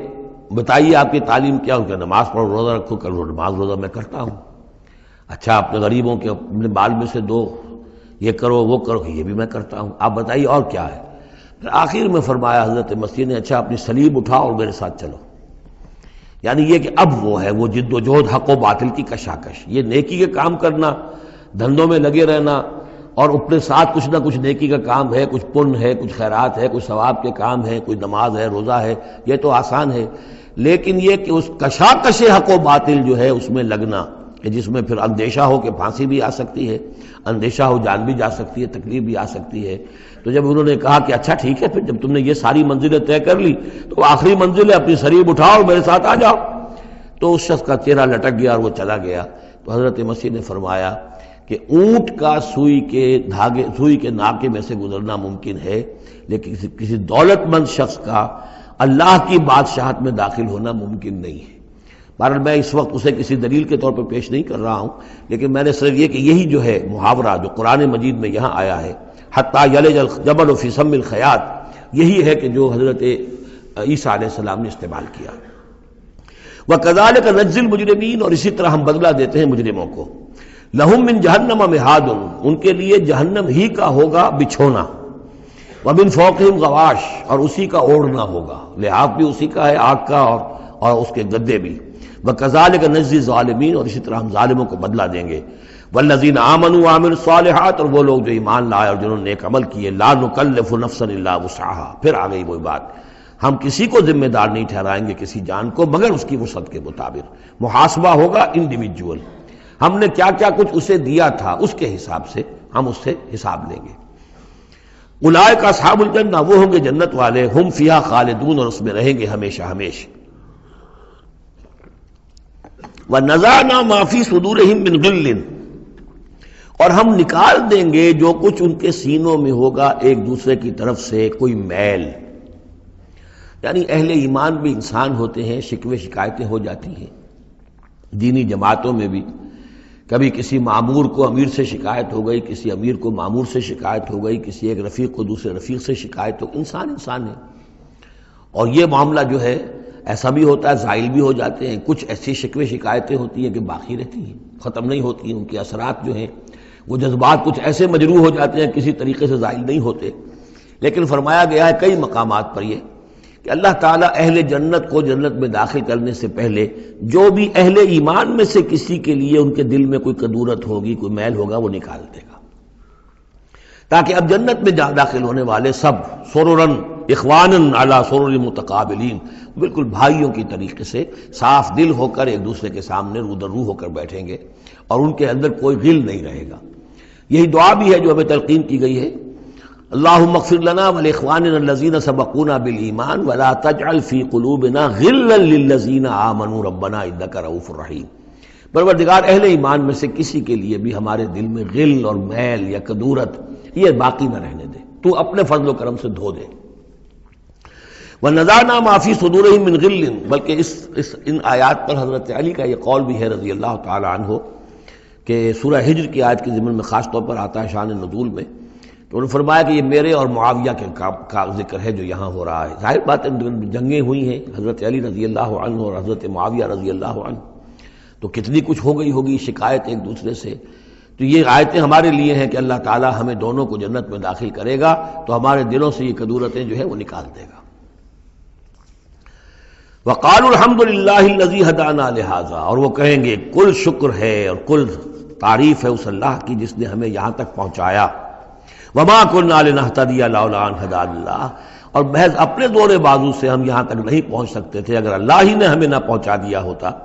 بتائیے آپ کی تعلیم کیا؟ ان کا نماز پڑھو، روزہ رکھو۔ کہ نماز روزہ میں کرتا ہوں۔ اچھا اپنے غریبوں کے اپنے مال میں سے دو، یہ کرو وہ کرو، یہ بھی میں کرتا ہوں، آپ بتائیے اور کیا ہے؟ پھر آخر میں فرمایا حضرت مسیح نے، اچھا اپنی صلیب اٹھاؤ اور میرے ساتھ چلو۔ یعنی یہ کہ اب وہ ہے وہ جد و جہد حق و باطل کی کشاکش، یہ نیکی کے کام کرنا، دھندوں میں لگے رہنا، اور اپنے ساتھ کچھ نہ کچھ نیکی کا کام ہے، کچھ پن ہے، کچھ خیرات ہے، کچھ ثواب کے کام ہے، کوئی نماز ہے، روزہ ہے، یہ تو آسان ہے، لیکن یہ کہ اس کشاکش حق و باطل جو ہے اس میں لگنا، کہ جس میں پھر اندیشہ ہو کہ پھانسی بھی آ سکتی ہے، اندیشہ ہو جان بھی جا سکتی ہے، تکلیف بھی آ سکتی ہے۔ تو جب انہوں نے کہا کہ اچھا ٹھیک ہے، پھر جب تم نے یہ ساری منزلیں طے کر لی تو آخری منزل ہے اپنی صلیب اٹھاؤ اور میرے ساتھ آ جاؤ۔ تو اس شخص کا چہرہ لٹک گیا اور وہ چلا گیا۔ تو حضرت مسیح نے فرمایا کہ اونٹ کا سوئی کے ناکے میں سے گزرنا ممکن ہے، لیکن کسی دولت مند شخص کا اللہ کی بادشاہت میں داخل ہونا ممکن نہیں ہے۔ بہرحال میں اس وقت اسے کسی دلیل کے طور پہ پیش نہیں کر رہا ہوں، لیکن میں نے صرف یہ کہ یہی جو ہے محاورہ جو قرآن مجید میں یہاں آیا ہے، حتیٰ یلج الجمل فی سم الخیاط، یہی ہے کہ جو حضرت عیسیٰ علیہ السلام نے استعمال کیا۔ وَكَذَلِكَ نَجْزِي الْمُجْرِمِينَ، اور اسی طرح ہم بدلہ دیتے ہیں مجرموں کو۔ لَهُم مِّن جَهَنَّمَ مِہَادٌ، ان کے لیے جہنم ہی کا ہوگا بچھونا، وَمِن فَوْقِهِمْ غَوَاشٍ، اور اسی کا اوڑھنا ہوگا، لحاف بھی اسی کا ہے آگ کا، اور اس کے گدے بھی۔ وَكَذَلِكَ نَجْزِي الظَّالِمِينَ، اور اسی طرح ہم ظالموں کو بدلہ دیں گے۔ وَالَّذِينَ آمَنُوا وَعَمِلُوا الصَّالِحَاتِ، اور وہ لوگ جو ایمان لائے اور جنہوں نے نیک عمل کیے، لَا نُكَلِّفُ نَفْسًا إِلَّا وُسْعَهَا، پھر آ گئی وہی بات، ہم کسی کو ذمہ دار نہیں ٹھہرائیں گے کسی جان کو مگر اس کی وسعت کے مطابق۔ محاسبہ ہوگا انڈیویجول، ہم نے کیا کیا کچھ اسے دیا تھا اس کے حساب سے ہم اس سے حساب لیں گے۔ اولئک اصحاب الجنہ، وہ ہوں گے جنت والے، ہم فیہا خالدون، اور اس میں رہیں گے ہمیشہ ہمیشہ۔ وَنَزَعْنَا مَا فِي صُدُورِهِم مِّن غِلٍّ، اور ہم نکال دیں گے جو کچھ ان کے سینوں میں ہوگا ایک دوسرے کی طرف سے کوئی میل۔ یعنی اہل ایمان بھی انسان ہوتے ہیں، شکوے شکایتیں ہو جاتی ہیں، دینی جماعتوں میں بھی کبھی کسی معمور کو امیر سے شکایت ہو گئی، کسی امیر کو معمور سے شکایت ہو گئی، کسی ایک رفیق کو دوسرے رفیق سے شکایت ہو، انسان ہے۔ اور یہ معاملہ جو ہے ایسا بھی ہوتا ہے، زائل بھی ہو جاتے ہیں، کچھ ایسی شکوے شکایتیں ہوتی ہیں کہ باقی رہتی ہیں، ختم نہیں ہوتی ہیں، ان کے اثرات جو ہیں وہ جذبات کچھ ایسے مجروح ہو جاتے ہیں کسی طریقے سے زائل نہیں ہوتے۔ لیکن فرمایا گیا ہے کئی مقامات پر یہ کہ اللہ تعالیٰ اہل جنت کو جنت میں داخل کرنے سے پہلے جو بھی اہل ایمان میں سے کسی کے لیے ان کے دل میں کوئی کدورت ہوگی، کوئی میل ہوگا، وہ نکال دے گا، تاکہ اب جنت میں داخل ہونے والے سب سررن اخوانن علی سرر متقابلین، بالکل بھائیوں کی طریقے سے صاف دل ہو کر ایک دوسرے کے سامنے رو در رو ہو کر بیٹھیں گے، اور ان کے اندر کوئی غل نہیں رہے گا۔ یہی دعا بھی ہے جو ہمیں تلقین کی گئی ہے، اللہم اغفر لنا ولاخواننا الذین سبقونا بالایمان ولا تجعل فی قلوبنا غلا للذین آمنوا ربنا انک رؤوف رحیم۔ پروردگار اہل ایمان میں سے کسی کے لیے بھی ہمارے دل میں غل اور میل یا کدورت یہ باقی نہ رہنے دے، تو اپنے فضل و کرم سے دھو دے۔ وَنَزَعْنَا مَا فِي صُدُورِهِم مِّن غِلٍّ، بلکہ ان آیات پر حضرت علی کا یہ قول بھی ہے رضی اللہ تعالی عنہ کہ سورہ ہجر کی آیت کے ضمن میں خاص طور پر آتا ہے شان نزول میں، تو انہوں نے فرمایا کہ یہ میرے اور معاویہ کے کا ذکر ہے جو یہاں ہو رہا ہے۔ ظاہر بات ہے جنگیں ہوئی ہیں حضرت علی رضی اللہ عنہ اور حضرت معاویہ رضی اللہ عنہ، تو کتنی کچھ ہو گئی ہوگی شکایت ایک دوسرے سے، تو یہ آیتیں ہمارے لیے ہیں کہ اللہ تعالیٰ ہمیں دونوں کو جنت میں داخل کرے گا تو ہمارے دلوں سے یہ کدورتیں جو ہے وہ نکال دے گا۔ وَقَالُوا الْحَمْدُ لِلَّهِ الَّذِي هَدَانَا لِهَذَا، اور وہ کہیں گے کل شکر ہے اور کل تعریف ہے اس اللہ کی جس نے ہمیں یہاں تک پہنچایا۔ وَمَا كُنَّا لِنَهْتَدِيَ لَوْلَا أَنْ هَدَانَا اللَّهُ، اور محض اپنے زور بازو سے ہم یہاں تک نہیں پہنچ سکتے تھے اگر اللہ ہی نے ہمیں نہ پہنچا دیا ہوتا۔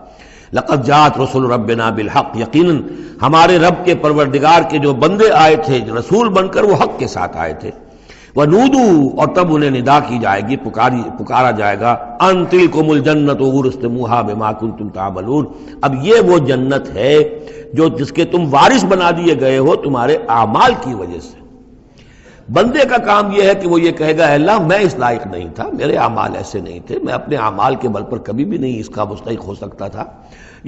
لَقَدْ جَاءَتْ رُسُلُ رَبِّنَا بِالْحَقِّ، یقیناً ہمارے رب کے پروردگار کے جو بندے آئے تھے رسول بن کر وہ حق کے ساتھ آئے تھے۔ وَنُودُوا، اور تب انہیں ندا کی جائے گی، پکارا جائے گا، أَن تِلْكُمُ الْجَنَّةُ أُورِثْتُمُوهَا بِمَا كُنتُمْ تَعْمَلُونَ، اب یہ وہ جنت ہے جس کے تم وارث بنا دیے گئے ہو تمہارے اعمال کی وجہ سے۔ بندے کا کام یہ ہے کہ وہ یہ کہے گا اے اللہ میں اس لائق نہیں تھا، میرے اعمال ایسے نہیں تھے، میں اپنے اعمال کے بل پر کبھی بھی نہیں اس کا مستحق ہو سکتا تھا،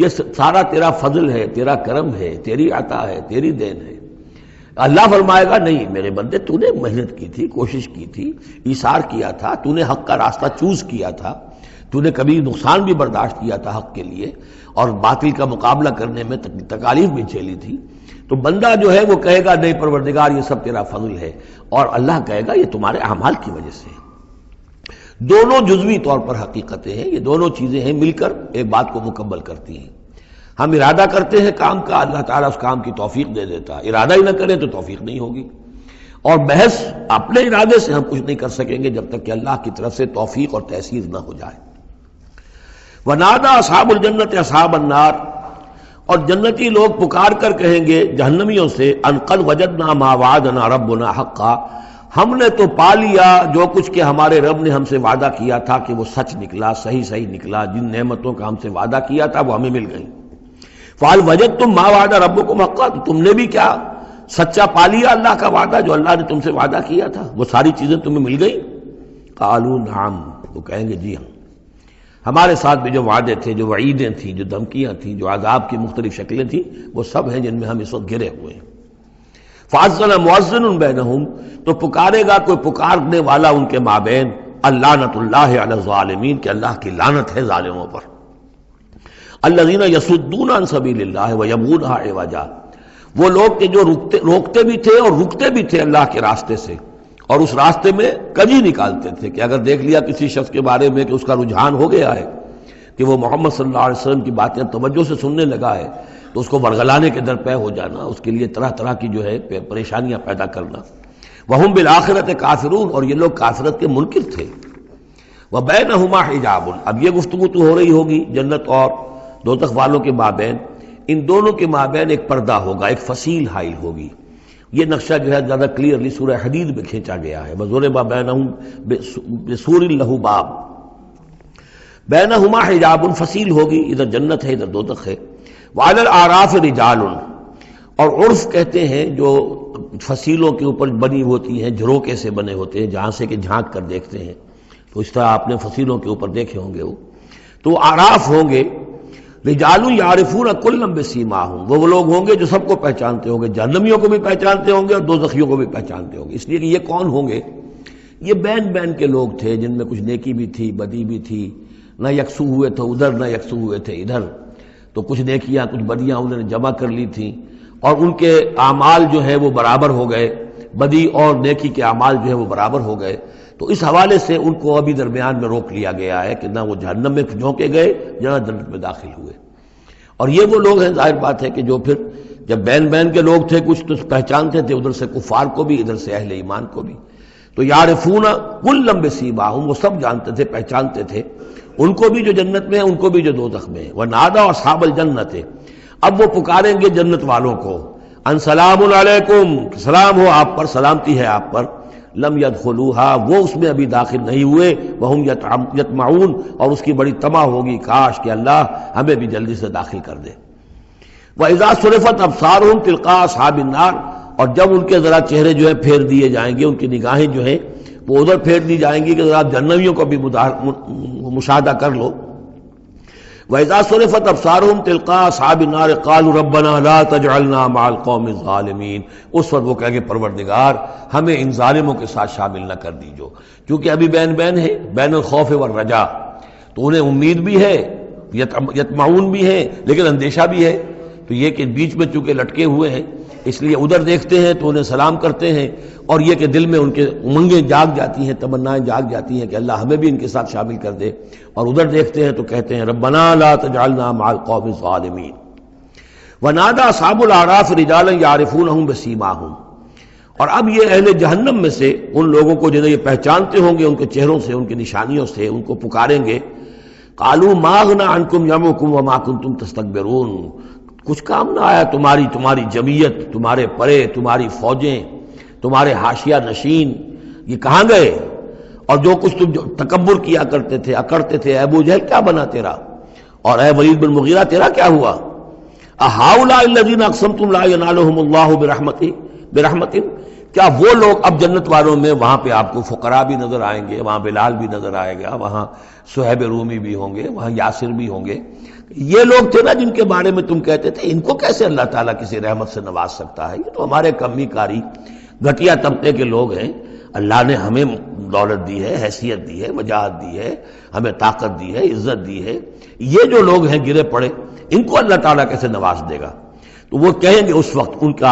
یہ سارا تیرا فضل ہے، تیرا کرم ہے، تیری عطا ہے، تیری دین ہے۔ اللہ فرمائے گا نہیں میرے بندے، تو نے محنت کی تھی، کوشش کی تھی، ایثار کیا تھا، تو نے حق کا راستہ چوز کیا تھا، تو نے کبھی نقصان بھی برداشت کیا تھا حق کے لیے اور باطل کا مقابلہ کرنے میں تکالیف بھی جھیلی تھی، تو بندہ جو ہے وہ کہے گا نہیں پروردگار یہ سب تیرا فضل ہے، اور اللہ کہے گا یہ تمہارے اعمال کی وجہ سے۔ دونوں جزوی طور پر حقیقتیں ہیں، یہ دونوں چیزیں ہیں مل کر ایک بات کو مکمل کرتی ہیں۔ ہم ارادہ کرتے ہیں کام کا، اللہ تعالیٰ اس کام کی توفیق دے دیتا، ارادہ ہی نہ کریں تو توفیق نہیں ہوگی، اور محض اپنے ارادے سے ہم کچھ نہیں کر سکیں گے جب تک کہ اللہ کی طرف سے توفیق اور تیسیر نہ ہو جائے۔ وَنَادَىٰ أَصْحَابُ الْجَنَّةِ أَصْحَابَ النَّارِ، اور جنتی لوگ پکار کر کہیں گے جہنمیوں سے أَن قَدْ وَجَدْنَا مَا وَعَدَنَا رَبُّنَا حَقًّا، ہم نے تو پا لیا جو کچھ کہ ہمارے رب نے ہم سے وعدہ کیا تھا کہ وہ سچ نکلا، صحیح نکلا، جن نعمتوں کا ہم سے وعدہ کیا تھا وہ ہمیں مل گئی۔ فَهَلْ وَجَدْتُم مَّا وَعَدَ رَبُّكُمْ حَقًّا، تو تم نے بھی کیا سچا پا لیا اللہ کا وعدہ جو اللہ نے تم سے وعدہ کیا تھا، وہ ساری چیزیں تمہیں مل گئی؟ قالوا نعم، وہ کہیں گے جی ہاں، ہمارے ساتھ بھی جو وعدے تھے، جو وعیدیں تھیں، جو دھمکیاں تھیں، جو عذاب کی مختلف شکلیں تھیں، وہ سب ہیں جن میں ہم اس وقت گرے ہوئے ہیں۔ فَأَذَّنَ مُؤَذِّنٌ بَيْنَهُمْ، تو پکارے گا کوئی پکارنے والا ان کے مابین، اللعنۃ اللہ علی الظالمین، کہ اللہ کی لعنت ہے ظالموں پر۔ الذین یصدون عن سبیل اللہ ویبغونہا عوجا، وہ لوگ کہ جو روکتے بھی تھے اور رکتے بھی تھے اللہ کے راستے سے، اور اس راستے میں کجی نکالتے تھے کہ اگر دیکھ لیا کسی شخص کے بارے میں کہ اس کا رجحان ہو گیا ہے کہ وہ محمد صلی اللہ علیہ وسلم کی باتیں توجہ سے سننے لگا ہے، تو اس کو ورگلانے کے درپے ہو جانا، اس کے لیے طرح طرح کی جو ہے پریشانیاں پیدا کرنا۔ وہم بالآخرۃ کافرون، اور یہ لوگ کافرت کے منکر تھے۔ وبینہما حجاب، اب یہ گفتگو تو ہو رہی ہوگی جنت اور دوزخ والوں کے مابین، ان دونوں کے مابین ایک پردہ ہوگا، ایک فصیل حائل ہوگی۔ یہ نقشہ جو ہے زیادہ کلیئرلی سورہ حدید میں کھینچا گیا ہے، وَضُرِبَ بَيْنَهُمْ بِسُورٍ لَهُ بَابٌ، بینہما حجاب، فصیل ہوگی، ادھر جنت ہے ادھر دوزخ ہے۔ وعلی الاعراف رجال، اور عرف کہتے ہیں جو فصیلوں کے اوپر بنی ہوتی ہیں، جھروکے سے بنے ہوتے ہیں، جہاں سے کہ جھانک کر دیکھتے ہیں، تو اس طرح آپ نے فصیلوں کے اوپر دیکھے ہوں گے، وہ تو اعراف ہوں گے۔ رجال یعرفون کلا بسیماہم، وہ لوگ ہوں گے جو سب کو پہچانتے ہوں گے، جہنمیوں کو بھی پہچانتے ہوں گے اور دوزخیوں کو بھی پہچانتے ہوں گے۔ اس لیے کہ یہ کون ہوں گے؟ یہ بین کے لوگ تھے جن میں کچھ نیکی بھی تھی، بدی بھی تھی، نہ یکسو ہوئے تھے ادھر نہ یکسو ہوئے تھے ادھر، تو کچھ نیکیاں کچھ بدیاں انہوں نے جمع کر لی تھیں، اور ان کے اعمال جو ہے وہ برابر ہو گئے، بدی اور نیکی کے اعمال جو ہے وہ برابر ہو گئے، تو اس حوالے سے ان کو ابھی درمیان میں روک لیا گیا ہے کہ نہ وہ جہنم میں جھونکے گئے نہ جنت میں داخل ہوئے۔ اور یہ وہ لوگ ہیں، ظاہر بات ہے کہ جو پھر جب بین کے لوگ تھے کچھ تو پہچانتے تھے ادھر سے کفار کو بھی ادھر سے اہل ایمان کو بھی، تو یعرفون کلا بسیماہم، وہ سب جانتے تھے پہچانتے تھے، ان کو بھی جو جنت میں ہے ان کو بھی جو دوزخ میں ہے۔ ونادى اصحاب الجنت، اب وہ پکاریں گے جنت والوں کو، ان سلام علیکم، سلام ہو آپ پر، سلامتی ہے آپ پر، لم يدخلوها، وہ اس میں ابھی داخل نہیں ہوئے، وہم یطمعون، اور اس کی بڑی طمع ہوگی کاش کہ اللہ ہمیں بھی جلدی سے داخل کر دے۔ وَإِذَا صُرِفَتْ أَبْصَارُهُمْ تِلْقَاءَ أَصْحَابِ النَّارِ، اور جب ان کے ذرا چہرے جو ہے پھیر دیے جائیں گے، ان کی نگاہیں جو ہیں وہ ادھر پھیر دی جائیں گی کہ ذرا جہنمیوں کو بھی مشاہدہ کر لو۔ وَإِذَا صُرِفَتْ أَبْصَارُهُمْ تِلْقَاءَ أَصْحَابِ النَّارِ قَالُوا رَبَّنَا لَا تَجْعَلْنَا مَعَ الْقَوْمِ الظَّالِمِينَ۔ اس وقت وہ کہیں گے پروردگار ہمیں ان ظالموں کے ساتھ شامل نہ کر دیجو، کیونکہ ابھی بین بین ہے، بین الخوف والرجا، تو انہیں امید بھی ہے، یطمعون بھی ہے، لیکن اندیشہ بھی ہے۔ تو یہ کہ بیچ میں چونکہ لٹکے ہوئے ہیں، اس لیے ادھر دیکھتے ہیں تو انہیں سلام کرتے ہیں، اور یہ کہ دل میں ان کے امنگیں جاگ جاتی ہیں، تمنائیں جاگ جاتی ہیں کہ اللہ ہمیں بھی ان کے ساتھ شامل کر دے، اور ادھر دیکھتے ہیں تو کہتے ہیں ربنا لا تجعلنا مع القوم الظالمین۔ ونادى اصحاب الاعراف رجالا يعرفونهم بسیماہم، اور اب یہ اہل جہنم میں سے ان لوگوں کو جنہیں یہ پہچانتے ہوں گے ان کے چہروں سے، ان کی نشانیوں سے، ان کو پکاریں گے قالوا ما اغنى عنكم يومكم وما كنتم تستكبرون، کچھ کام نہ آیا تمہاری جمعیت، تمہارے پرے، تمہاری فوجیں، تمہارے حاشیہ نشین، یہ کہاں گئے؟ اور جو کچھ تم تکبر کیا کرتے تھے، اکڑتے تھے، اے ابو جہل کیا بنا تیرا، اور اے ولید بن مغیرہ تیرا کیا ہوا؟ اہؤلاء الذین اقسمتم لا ینالهم اللہ برحمت، کیا وہ لوگ اب جنت والوں میں وہاں پہ آپ کو فقراء بھی نظر آئیں گے، وہاں بلال بھی نظر آئے گا، وہاں صہیب رومی بھی ہوں گے، وہاں یاسر بھی ہوں گے، یہ لوگ تھے نا جن کے بارے میں تم کہتے تھے ان کو کیسے اللہ تعالیٰ کسی رحمت سے نواز سکتا ہے، یہ تو ہمارے کمی کاری گھٹیا طبقے کے لوگ ہیں، اللہ نے ہمیں دولت دی ہے، حیثیت دی ہے، وجاہت دی ہے، ہمیں طاقت دی ہے، عزت دی ہے، یہ جو لوگ ہیں گرے پڑے ان کو اللہ تعالیٰ کیسے نواز دے گا؟ تو وہ کہیں گے اس وقت ان کا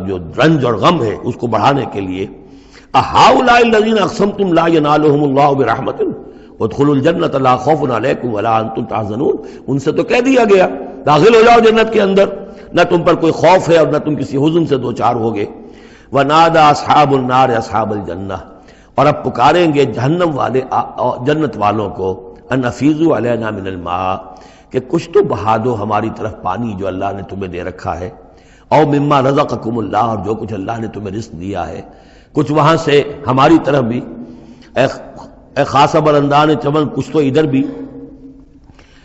جو رنج اور غم ہے اس کو بڑھانے کے لیے اہؤلاء الذین اقسمتم لا ینالهم اللہ برحمت وادخلوا الجنۃ لا خوف علیکم ولا انتم تحزنون، ان سے تو کہہ دیا گیا داخل ہو جاؤ جنت کے اندر، نہ تم پر کوئی خوف ہے اور نہ تم کسی حزن سے دوچار ہوگے۔ ونادى اصحاب النار اصحاب الجنہ، اور اب پکاریں گے جہنم والے جنت والوں کو ان افیضوا علینا من الماء، کہ کچھ تو بہا دو ہماری طرف پانی جو اللہ نے تمہیں دے رکھا ہے، او مما رزقکم اللہ، اور جو کچھ اللہ نے تمہیں رزق دیا ہے کچھ وہاں سے ہماری طرف بھی، اے خاصہ برندان چمن کچھ تو ادھر بھی،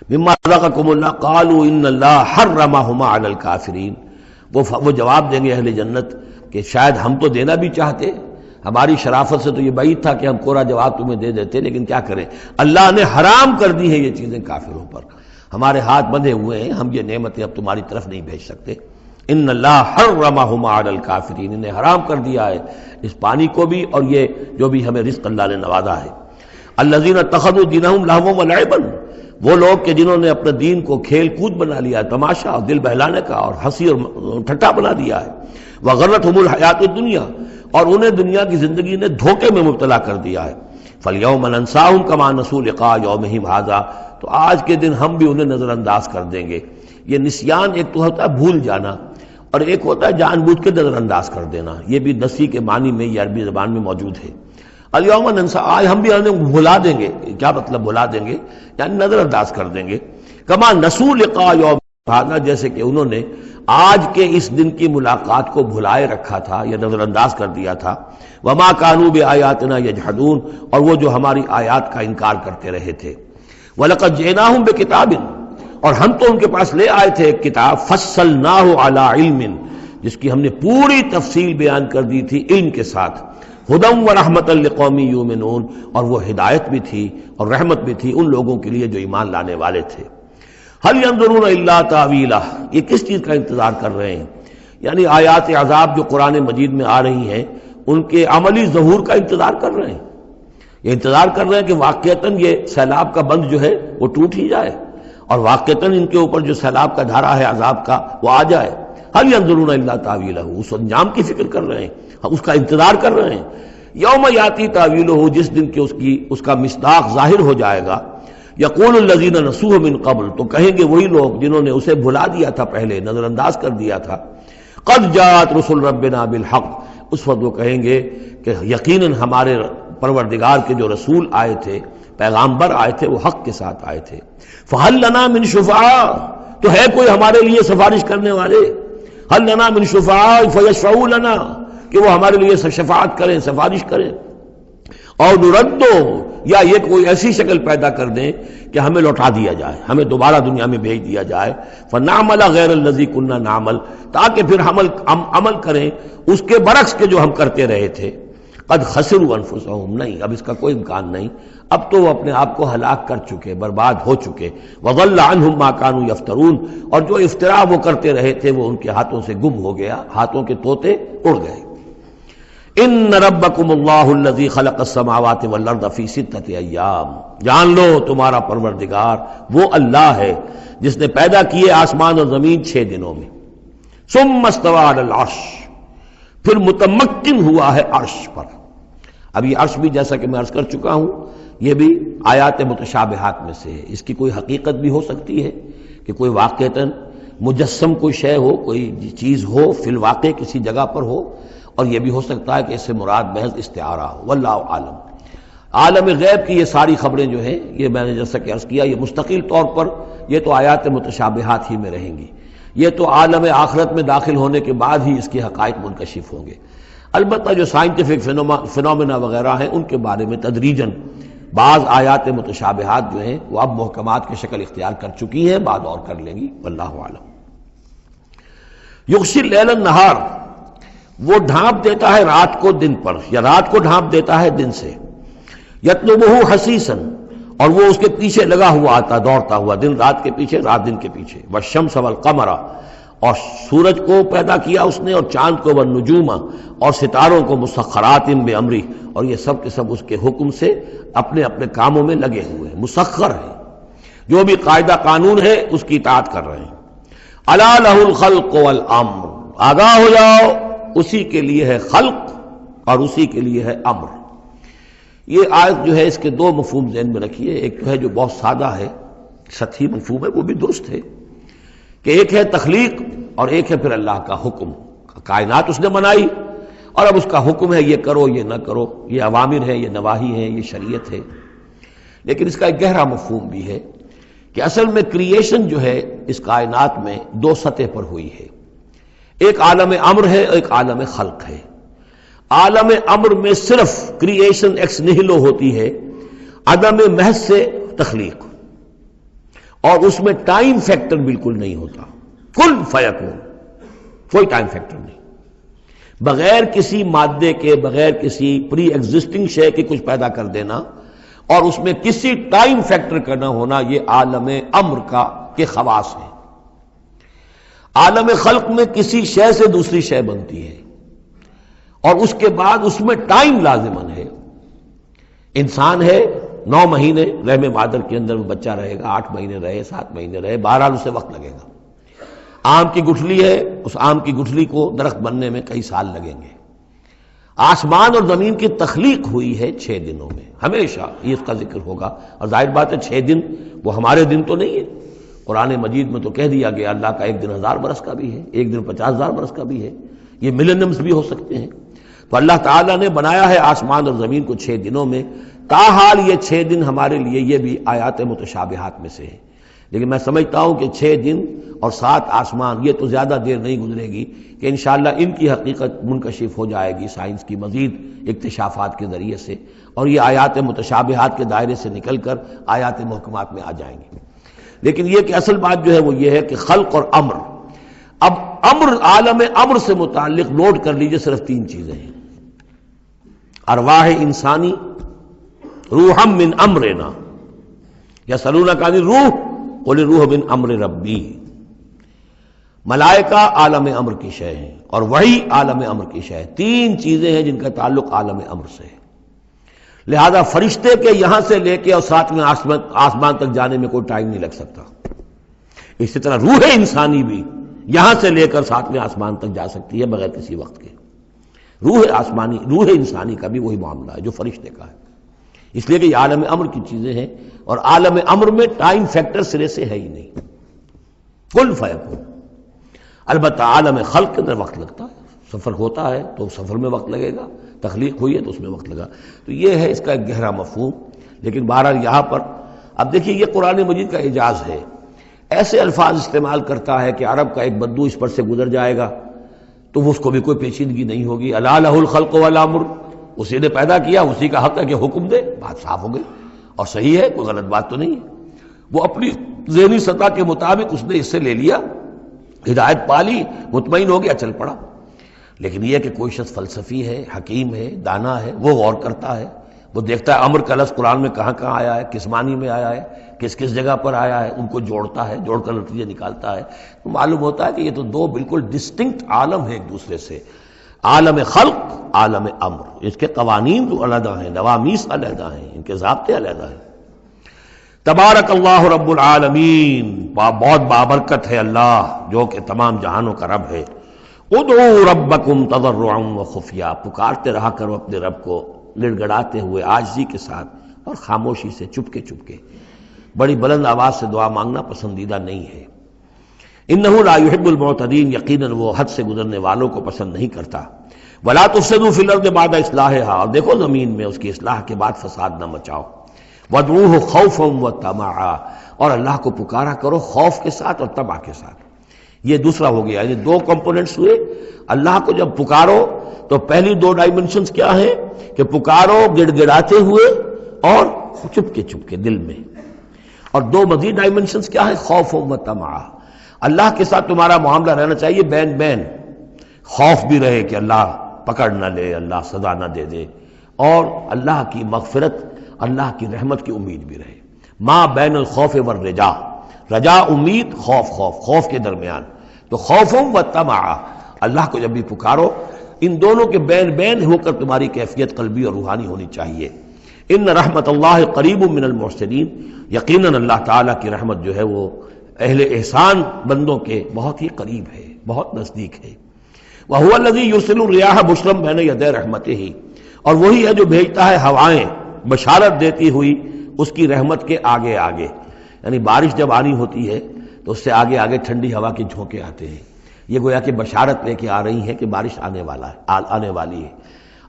مما رزقکم اللہ قالوا ان اللہ حرمہما علی الکافرین، وہ جواب دیں گے اہل جنت کہ شاید ہم تو دینا بھی چاہتے، ہماری شرافت سے تو یہ بعید تھا کہ ہم کورا جواب تمہیں دے دیتے، لیکن کیا کریں اللہ نے حرام کر دی ہیں یہ چیزیں کافروں پر، ہمارے ہاتھ بندھے ہوئے ہیں، ہم یہ نعمتیں اب تمہاری طرف نہیں بھیج سکتے۔ ان اللہ حرمہما علی الکافرین، انہیں حرام کر دیا ہے اس پانی کو بھی اور یہ جو بھی ہمیں رزق اللہ نے نوازا ہے۔ الذین اتخذوا دینہم لہوا ولعبا، وہ لوگ کہ جنہوں نے اپنے دین کو کھیل کود بنا لیا، تماشا اور دل بہلانے کا اور ہنسی اور ٹھٹا بنا دیا ہے، وغرتہم الحیات الدنیا، اور انہیں دنیا کی زندگی نے دھوکے میں مبتلا کر دیا ہے۔ فالیوم ننساہم کما نسوا لقاء یومہم ھذا، تو آج کے دن ہم بھی انہیں نظر انداز کر دیں گے۔ یہ نسیان ایک تو ہوتا ہے بھول جانا، اور ایک ہوتا ہے جان بوجھ کے نظر انداز کر دینا، یہ بھی نسی کے معنی میں یہ عربی زبان میں موجود ہے۔ الیوم ننسا، آج ہم بھی انہیں بھلا دیں گے، کیا مطلب بھلا دیں گے؟ یعنی نظر انداز کر دیں گے، کما نسوا لقاء یوم ھذا، جیسے کہ انہوں نے آج کے اس دن کی ملاقات کو بھلائے رکھا تھا یا نظر انداز کر دیا تھا۔ وما كانوا بآیاتنا یجحدون، اور وہ جو ہماری آیات کا انکار کرتے رہے تھے۔ وَلَقَدْ جِئْنَاهُمْ بِكِتَابٍ، اور ہم تو ان کے پاس لے آئے تھے ایک کتاب، فَصَّلْنَاهُ عَلَىٰ عِلْمٍ، جس کی ہم نے پوری تفصیل بیان کر دی تھی علم کے ساتھ، هُدًى وَرَحْمَةً لِقَوْمٍ يُؤْمِنُونَ، اور وہ ہدایت بھی تھی اور رحمت بھی تھی ان لوگوں کے لیے جو ایمان لانے والے تھے۔ هَلْ يَنظُرُونَ إِلَّا تَأْوِيلَهُ، یہ کس چیز کا انتظار کر رہے ہیں؟ یعنی آیات عذاب جو قرآن مجید میں آ رہی ہیں ان کے عملی ظہور کا انتظار کر رہے ہیں، یہ انتظار کر رہے ہیں کہ واقعتاً یہ سیلاب کا بند جو ہے وہ ٹوٹ ہی جائے، اور واقعتاً ان کے اوپر جو سیلاب کا دھارا ہے عذاب کا وہ آ جائے۔ هل ينظرون الا تاویلہ، اس انجام کی فکر کر رہے ہیں، اس کا انتظار کر رہے ہیں۔ یوم یاتی تاویلہ، جس دن کہ اس کا مصداق ظاہر ہو جائے گا۔ یقول الذین نسوہ من قبل، تو کہیں گے وہی لوگ جنہوں نے اسے بھلا دیا تھا پہلے، نظر انداز کر دیا تھا، قد جاءت رسل ربنا بالحق، اس وقت وہ کہیں گے کہ یقیناً ہمارے پروردگار کے جو رسول آئے تھے، پیغامبر آئے تھے، وہ حق کے ساتھ آئے تھے۔ فہل لنا من شفعاء، تو ہے کوئی ہمارے لیے سفارش کرنے والے؟ ہل لنا من شفعاء فیشفعوا لنا، کہ وہ ہمارے لیے شفاعت کریں، سفارش کریں۔ اور نردو، یا یہ کوئی ایسی شکل پیدا کر دیں کہ ہمیں لوٹا دیا جائے، ہمیں دوبارہ دنیا میں بھیج دیا جائے، فنعمل غیر الذی کنا نعمل، تاکہ پھر ہم عمل کریں اس کے برعکس کے جو ہم کرتے رہے تھے۔ قد خسروا انفسهم، نہیں اب اس کا کوئی امکان نہیں، اب تو وہ اپنے آپ کو ہلاک کر چکے، برباد ہو چکے۔ وضل عنہم ما كانوا یفترون، اور جو افتراء وہ کرتے رہے تھے وہ ان کے ہاتھوں سے گم ہو گیا، ہاتھوں کے طوطے اڑ گئے۔ ان ربکم اللہ الذی خلق السماوات والارض فی ستۃ ایام، جان لو تمہارا پروردگار وہ اللہ ہے جس نے پیدا کیے آسمان اور زمین 6 دنوں میں۔ ثم استوى علی العرش، پھر متمکن ہوا ہے عرش پر۔ اب یہ عرش بھی جیسا کہ میں عرض کر چکا ہوں یہ بھی آیات متشابہات میں سے ہے، اس کی کوئی حقیقت بھی ہو سکتی ہے کہ کوئی واقعتاً مجسم کوئی شے ہو، کوئی چیز ہو فی الواقع کسی جگہ پر ہو، اور یہ بھی ہو سکتا ہے کہ اس سے مراد محض استعارہ ہو، واللہ عالم۔ عالم غیب کی یہ ساری خبریں جو ہیں، یہ میں نے جیسا کہ عرض کیا یہ مستقل طور پر یہ تو آیات متشابہات ہی میں رہیں گی، یہ تو عالم آخرت میں داخل ہونے کے بعد ہی اس کے حقائق منکشف ہوں گے۔ البتہ جو سائنٹیفک فنومینا وغیرہ ہیں ان کے بارے میں تدریجاً بعض آیات متشابہات جو ہیں وہ اب محکمات کی شکل اختیار کر چکی ہیں، بعد اور کر لیں گی، واللہ عالم۔ یغشی اللیل النہار، وہ ڈھانپ دیتا ہے رات کو دن پر، یا رات کو ڈھانپ دیتا ہے دن سے۔ یطلبہ حثیثاً، اور وہ اس کے پیچھے لگا ہوا آتا، دوڑتا ہوا، دن رات کے پیچھے، رات دن کے پیچھے۔ والشمس والقمر، اور سورج کو پیدا کیا اس نے، اور چاند کو، والنجوم، اور ستاروں کو، مسخرات بامرہ، اور یہ سب کے سب اس کے حکم سے اپنے اپنے کاموں میں لگے ہوئے ہیں، مسخر ہیں، جو بھی قاعدہ قانون ہے اس کی اطاعت کر رہے ہیں۔ الا لہ الخلق والامر، آگاہ ہو جاؤ اسی کے لیے ہے خلق اور اسی کے لیے ہے امر۔ یہ آیت جو ہے اس کے 2 مفہوم ذہن میں رکھیے، ایک جو ہے جو بہت سادہ ہے، سطحی مفہوم ہے، وہ بھی درست ہے کہ ایک ہے تخلیق اور ایک ہے پھر اللہ کا حکم، کائنات اس نے بنائی اور اب اس کا حکم ہے یہ کرو یہ نہ کرو، یہ اوامر ہے، یہ نواہی ہے، یہ شریعت ہے۔ لیکن اس کا ایک گہرا مفہوم بھی ہے کہ اصل میں کریشن جو ہے اس کائنات میں 2 سطح پر ہوئی ہے، ایک عالم امر ہے، ایک عالم خلق ہے۔ عالم امر میں صرف کریشن ایکس نہلو ہوتی ہے، عدم محض سے تخلیق، اور اس میں ٹائم فیکٹر بالکل نہیں ہوتا، کن فیکون، کوئی ٹائم فیکٹر نہیں، بغیر کسی مادے کے، بغیر کسی پری ایگزسٹنگ شے کے کچھ پیدا کر دینا اور اس میں کسی ٹائم فیکٹر کا نہ ہونا، یہ عالم امر کے خواص ہیں۔ عالم خلق میں کسی شے سے دوسری شے بنتی ہے اور اس کے بعد اس میں ٹائم لازمن ہے۔ انسان ہے 9 مہینے رحم مادر کے اندر وہ بچہ رہے گا، 8 مہینے رہے، 7 مہینے رہے، بہرحال اسے وقت لگے گا۔ آم کی گٹھلی ہے، اس آم کی گٹھلی کو درخت بننے میں کئی سال لگیں گے۔ آسمان اور زمین کی تخلیق ہوئی ہے 6 دنوں میں، ہمیشہ یہ اس کا ذکر ہوگا، اور ظاہر بات ہے 6 دن وہ ہمارے دن تو نہیں ہے، قرآن مجید میں تو کہہ دیا گیا اللہ کا ایک دن 1000 برس کا بھی ہے، ایک دن 50,000 برس کا بھی ہے، یہ ملینمز بھی ہو سکتے ہیں۔ تو اللہ تعالیٰ نے بنایا ہے آسمان اور زمین کو 6 دنوں میں، تاحال یہ 6 دن ہمارے لیے یہ بھی آیات متشابہات میں سے ہے، لیکن میں سمجھتا ہوں کہ 6 دن اور 7 آسمان یہ تو زیادہ دیر نہیں گزرے گی کہ انشاءاللہ ان کی حقیقت منکشف ہو جائے گی سائنس کی مزید اکتشافات کے ذریعے سے، اور یہ آیات متشابہات کے دائرے سے نکل کر آیات محکمات میں آ جائیں گے۔ لیکن یہ کہ اصل بات جو ہے وہ یہ ہے کہ خلق اور امر، اب امر، عالم امر سے متعلق نوٹ کر لیجئے صرف 3 چیزیں ہیں، ارواح انسانی، روحم من امرنا، یسألونک عن الروح قل الروح من امر ربی، ملائکہ عالم امر کی شے ہیں اور وحی عالم امر کی شے ہے۔ 3 چیزیں ہیں جن کا تعلق عالم امر سے ہے، لہذا فرشتے کے یہاں سے لے کے اور 7ویں آسمان تک جانے میں کوئی ٹائم نہیں لگ سکتا، اسی طرح روح انسانی بھی یہاں سے لے کر 7ویں آسمان تک جا سکتی ہے بغیر کسی وقت کے۔ روح آسمانی، روح انسانی کا بھی وہی معاملہ ہے جو فرشتے کا ہے، اس لیے کہ یہ عالم امر کی چیزیں ہیں، اور عالم امر میں ٹائم فیکٹر سرے سے ہے ہی نہیں، کن فیکون۔ البتہ عالم خلق کے اندر وقت لگتا ہے، سفر ہوتا ہے تو سفر میں وقت لگے گا، تخلیق ہوئی ہے تو اس میں وقت لگا، تو یہ ہے اس کا ایک گہرا مفہوم۔ لیکن بہرحال یہاں پر اب دیکھیے یہ قرآن مجید کا اعجاز ہے، ایسے الفاظ استعمال کرتا ہے کہ عرب کا ایک بدو اس پر سے گزر جائے گا تو اس کو بھی کوئی پیچیدگی نہیں ہوگی۔ الا لہ الخلق والامر، اسی نے پیدا کیا، اسی کا حق ہے کہ حکم دے، بات صاف ہو گئی اور صحیح ہے، کوئی غلط بات تو نہیں ہے۔ وہ اپنی ذہنی سطح کے مطابق اس نے اس سے لے لیا، ہدایت پالی، مطمئن ہو گیا، چل پڑا۔ لیکن یہ کہ کوئی شخص فلسفی ہے، حکیم ہے، دانا ہے، وہ غور کرتا ہے، وہ دیکھتا ہے امر کا لفظ قرآن میں کہاں کہاں آیا ہے، کس معنی میں آیا ہے، کس کس جگہ پر آیا ہے، ان کو جوڑتا ہے، جوڑ کر نتیجے نکالتا ہے، تو معلوم ہوتا ہے کہ یہ تو دو بالکل ڈسٹنکٹ عالم ہیں ایک دوسرے سے، عالم خلق، عالم امر، اس کے قوانین جو علیحدہ ہیں، نوامیس علیحدہ ہیں، ان کے ضابطے علیحدہ ہیں۔ تبارک اللہ رب العالمین، بہت بابرکت ہے اللہ جو کہ تمام جہانوں کا رب ہے۔ ادعوا ربکم تضرعا وخفیا، پکارتے رہا کرو اپنے رب کو گڑ گڑاتے ہوئے، عاجزی کے ساتھ اور خاموشی سے، چپکے چپکے۔ بڑی بلند آواز سے دعا مانگنا پسندیدہ نہیں ہے۔ انہ لا یحب المعتدین، یقیناً وہ حد سے گزرنے والوں کو پسند نہیں کرتا۔ ولا تفسدوا فی الارض بعد اصلاحها، اور دیکھو زمین میں اس کی اصلاح کے بعد فساد نہ مچاؤ۔ وادعوہ خوفا وطمعا، اور اللہ کو پکارا کرو خوف کے ساتھ اور طمع کے ساتھ۔ یہ دوسرا ہو گیا، یعنی دو کمپوننٹس ہوئے۔ اللہ کو جب پکارو تو پہلی دو ڈائمنشنز کیا ہیں کہ پکارو گڑ گڑاتے ہوئے اور چپکے چپکے دل میں، اور دو مزید ڈائمنشنز کیا ہیں، خوف و طمع۔ اللہ کے ساتھ تمہارا معاملہ رہنا چاہیے بین بین، خوف بھی رہے کہ اللہ پکڑ نہ لے، اللہ سزا نہ دے دے، اور اللہ کی مغفرت، اللہ کی رحمت کی امید بھی رہے۔ ما بین الخوف والرجا، رجا امید، خوف خوف کے درمیان، تو خوف و طمع، اللہ کو جب بھی پکارو ان دونوں کے بین بین ہو کر تمہاری کیفیت قلبی اور روحانی ہونی چاہیے۔ ان رحمت اللہ قریب من المحسنین، یقیناً اللہ تعالیٰ کی رحمت جو ہے وہ اہل احسان بندوں کے بہت ہی قریب ہے، بہت نزدیک ہے۔ وَهُوَ الَّذِي يُرْسِلُ الرِّيَاحَ بُشْرًا بَيْنَ يَدَيْ رَحْمَتِهِ، اور وہی ہے جو بھیجتا ہے ہوائیں بشارت دیتی ہوئی اس کی رحمت کے آگے آگے، یعنی بارش جب آنی ہوتی ہے تو اس سے آگے آگے ٹھنڈی ہوا کے جھونکے آتے ہیں، یہ گویا کہ بشارت لے کے آ رہی ہے کہ بارش آنے والی ہے۔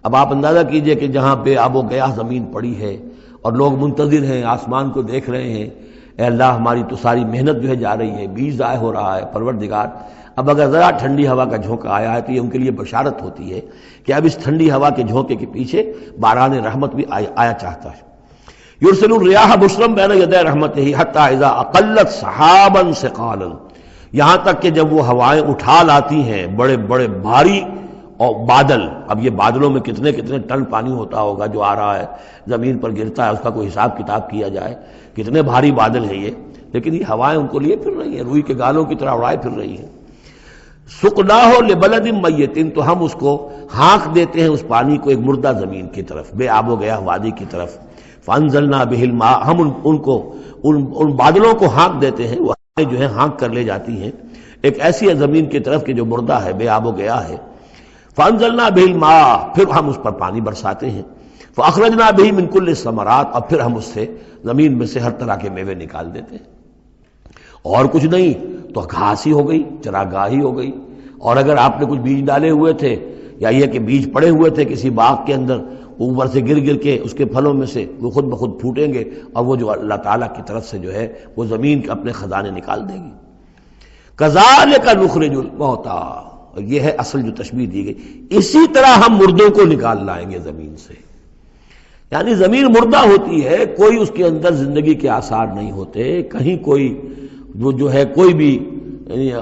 اب آپ اندازہ کیجئے کہ جہاں بے آب و گیا زمین پڑی ہے اور لوگ منتظر ہیں، آسمان کو دیکھ رہے ہیں، اے اللہ ہماری تو ساری محنت جو ہے جا رہی ہے، بیج ضائع ہو رہا ہے، پروردگار اب اگر ذرا ٹھنڈی ہوا کا جھونکا آیا ہے تو یہ ان کے لیے بشارت ہوتی ہے کہ اب اس ٹھنڈی ہوا کے جھونکے کے پیچھے باران رحمت بھی آیا چاہتا ہے۔ یرسل الریاح بشرا بین یدی رحمتہ حتی اذا اقلت سحابا ثقالا، یہاں تک کہ جب وہ ہوائیں اٹھا لاتی ہیں بڑے بڑے بھاری اور بادل، اب یہ بادلوں میں کتنے کتنے ٹن پانی ہوتا ہوگا جو آ رہا ہے زمین پر گرتا ہے، اس کا کوئی حساب کتاب کیا جائے کتنے بھاری بادل ہیں یہ، لیکن یہ ہوائیں ان کو لیے پھر رہی ہیں، روئی کے گالوں کی طرح اڑائے پھر رہی ہیں۔ سقناہ لبلد میت، تو ہم اس کو ہانک دیتے ہیں اس پانی کو ایک مردہ زمین کی طرف، بے آب و گیا وادی کی طرف۔ فانزلنا بہ الماء، ہم ان بادلوں کو ہانک دیتے ہیں، وہ جو ہے ہانک کر لے جاتی ہیں ایک ایسی زمین کی طرف کہ جو مردہ ہے، بے آب و گیا ہے۔ فانزلنا بہ الماء، پھر ہم اس پر پانی برساتے ہیں۔ فاخرجنا بہ من کل الثمرات، اور پھر ہم اس سے زمین میں سے ہر طرح کے میوے نکال دیتے ہیں۔ اور کچھ نہیں تو گھاس ہی ہو گئی، چراگاہ ہی ہو گئی، اور اگر آپ نے کچھ بیج ڈالے ہوئے تھے یا یہ کہ بیج پڑے ہوئے تھے کسی باغ کے اندر، اوپر سے گر گر کے اس کے پھلوں میں سے وہ خود بخود پھوٹیں گے، اور وہ جو اللہ تعالیٰ کی طرف سے جو ہے وہ زمین کے اپنے خزانے نکال دے گی۔ کذالک نخرج الموتیٰ، اور یہ ہے اصل جو تشبیہ دی گئی، اسی طرح ہم مردوں کو نکال لائیں گے زمین سے۔ یعنی زمین مردہ ہوتی ہے، کوئی اس کے اندر زندگی کے آثار نہیں ہوتے، کہیں کوئی وہ جو ہے کوئی بھی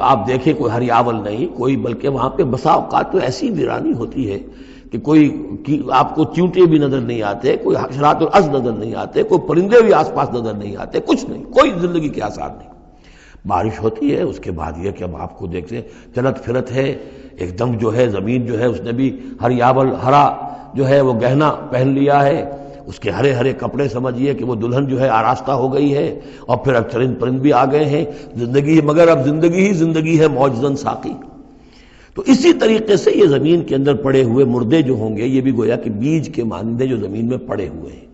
آپ دیکھیں کوئی ہریاول نہیں کوئی، بلکہ وہاں پہ بسا اوقات تو ایسی ویرانی ہوتی ہے کہ کوئی آپ کو چیونٹے بھی نظر نہیں آتے، کوئی حشرات الارض نظر نہیں آتے، کوئی پرندے بھی آس پاس نظر نہیں آتے، کچھ نہیں، کوئی زندگی کے آثار نہیں۔ بارش ہوتی ہے، اس کے بعد یہ کہ اب آپ کو دیکھتے چلت پھرت ہے، ایک دم جو ہے زمین جو ہے اس نے بھی ہریاول ہرا جو ہے وہ گہنا پہن لیا ہے، اس کے ہرے ہرے کپڑے سمجھیے کہ وہ دلہن جو ہے آراستہ ہو گئی ہے، اور پھر اب چرند پرند بھی آ گئے ہیں، زندگی، مگر اب زندگی ہی زندگی ہے معجزاً ساقی۔ تو اسی طریقے سے یہ زمین کے اندر پڑے ہوئے مردے جو ہوں گے، یہ بھی گویا کہ بیج کے مانندے جو زمین میں پڑے ہوئے ہیں،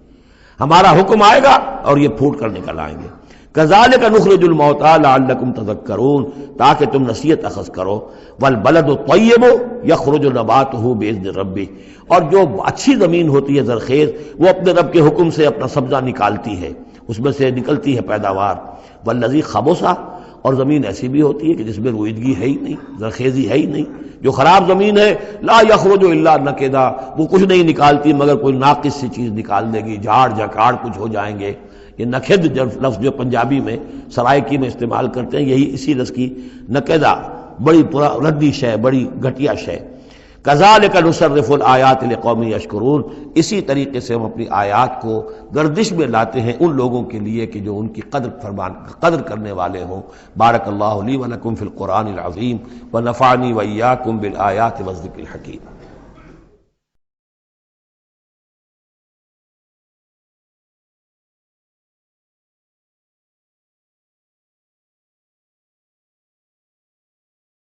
ہمارا حکم آئے گا اور یہ پھوٹ کر نکل آئیں گے۔ کذالک نخرج الموتیٰ لعلکم تذکرون، تاکہ تم نصیحت اخذ کرو۔ والبلد الطیب یخرج نباتہ باذن ربہ، اور جو اچھی زمین ہوتی ہے زرخیز، وہ اپنے رب کے حکم سے اپنا سبزہ نکالتی ہے، اس میں سے نکلتی ہے پیداوار۔ والذی خبث، اور زمین ایسی بھی ہوتی ہے کہ جس میں رویدگی ہے ہی نہیں، زرخیزی ہے ہی نہیں، جو خراب زمین ہے لا یخرج الا نکدا، وہ کچھ نہیں نکالتی مگر کوئی ناقص سی چیز نکال دے گی، جھاڑ جھکاڑ کچھ ہو جائیں گے۔ یہ نکد لفظ جو پنجابی میں سرائکی میں استعمال کرتے ہیں، یہی اسی لفظ کی نکدہ، بڑی ردی شے، بڑی گھٹیا شے۔ کذالک نصرف الآیات لقوم یشکرون، اسی طریقے سے ہم اپنی آیات کو گردش میں لاتے ہیں ان لوگوں کے لیے کہ جو ان کی قدر کرنے والے ہوں۔ بارک اللہ لی ولکم فی القرآن العظیم ونفعنی وإیاکم بالآیات والذکر الحکیم۔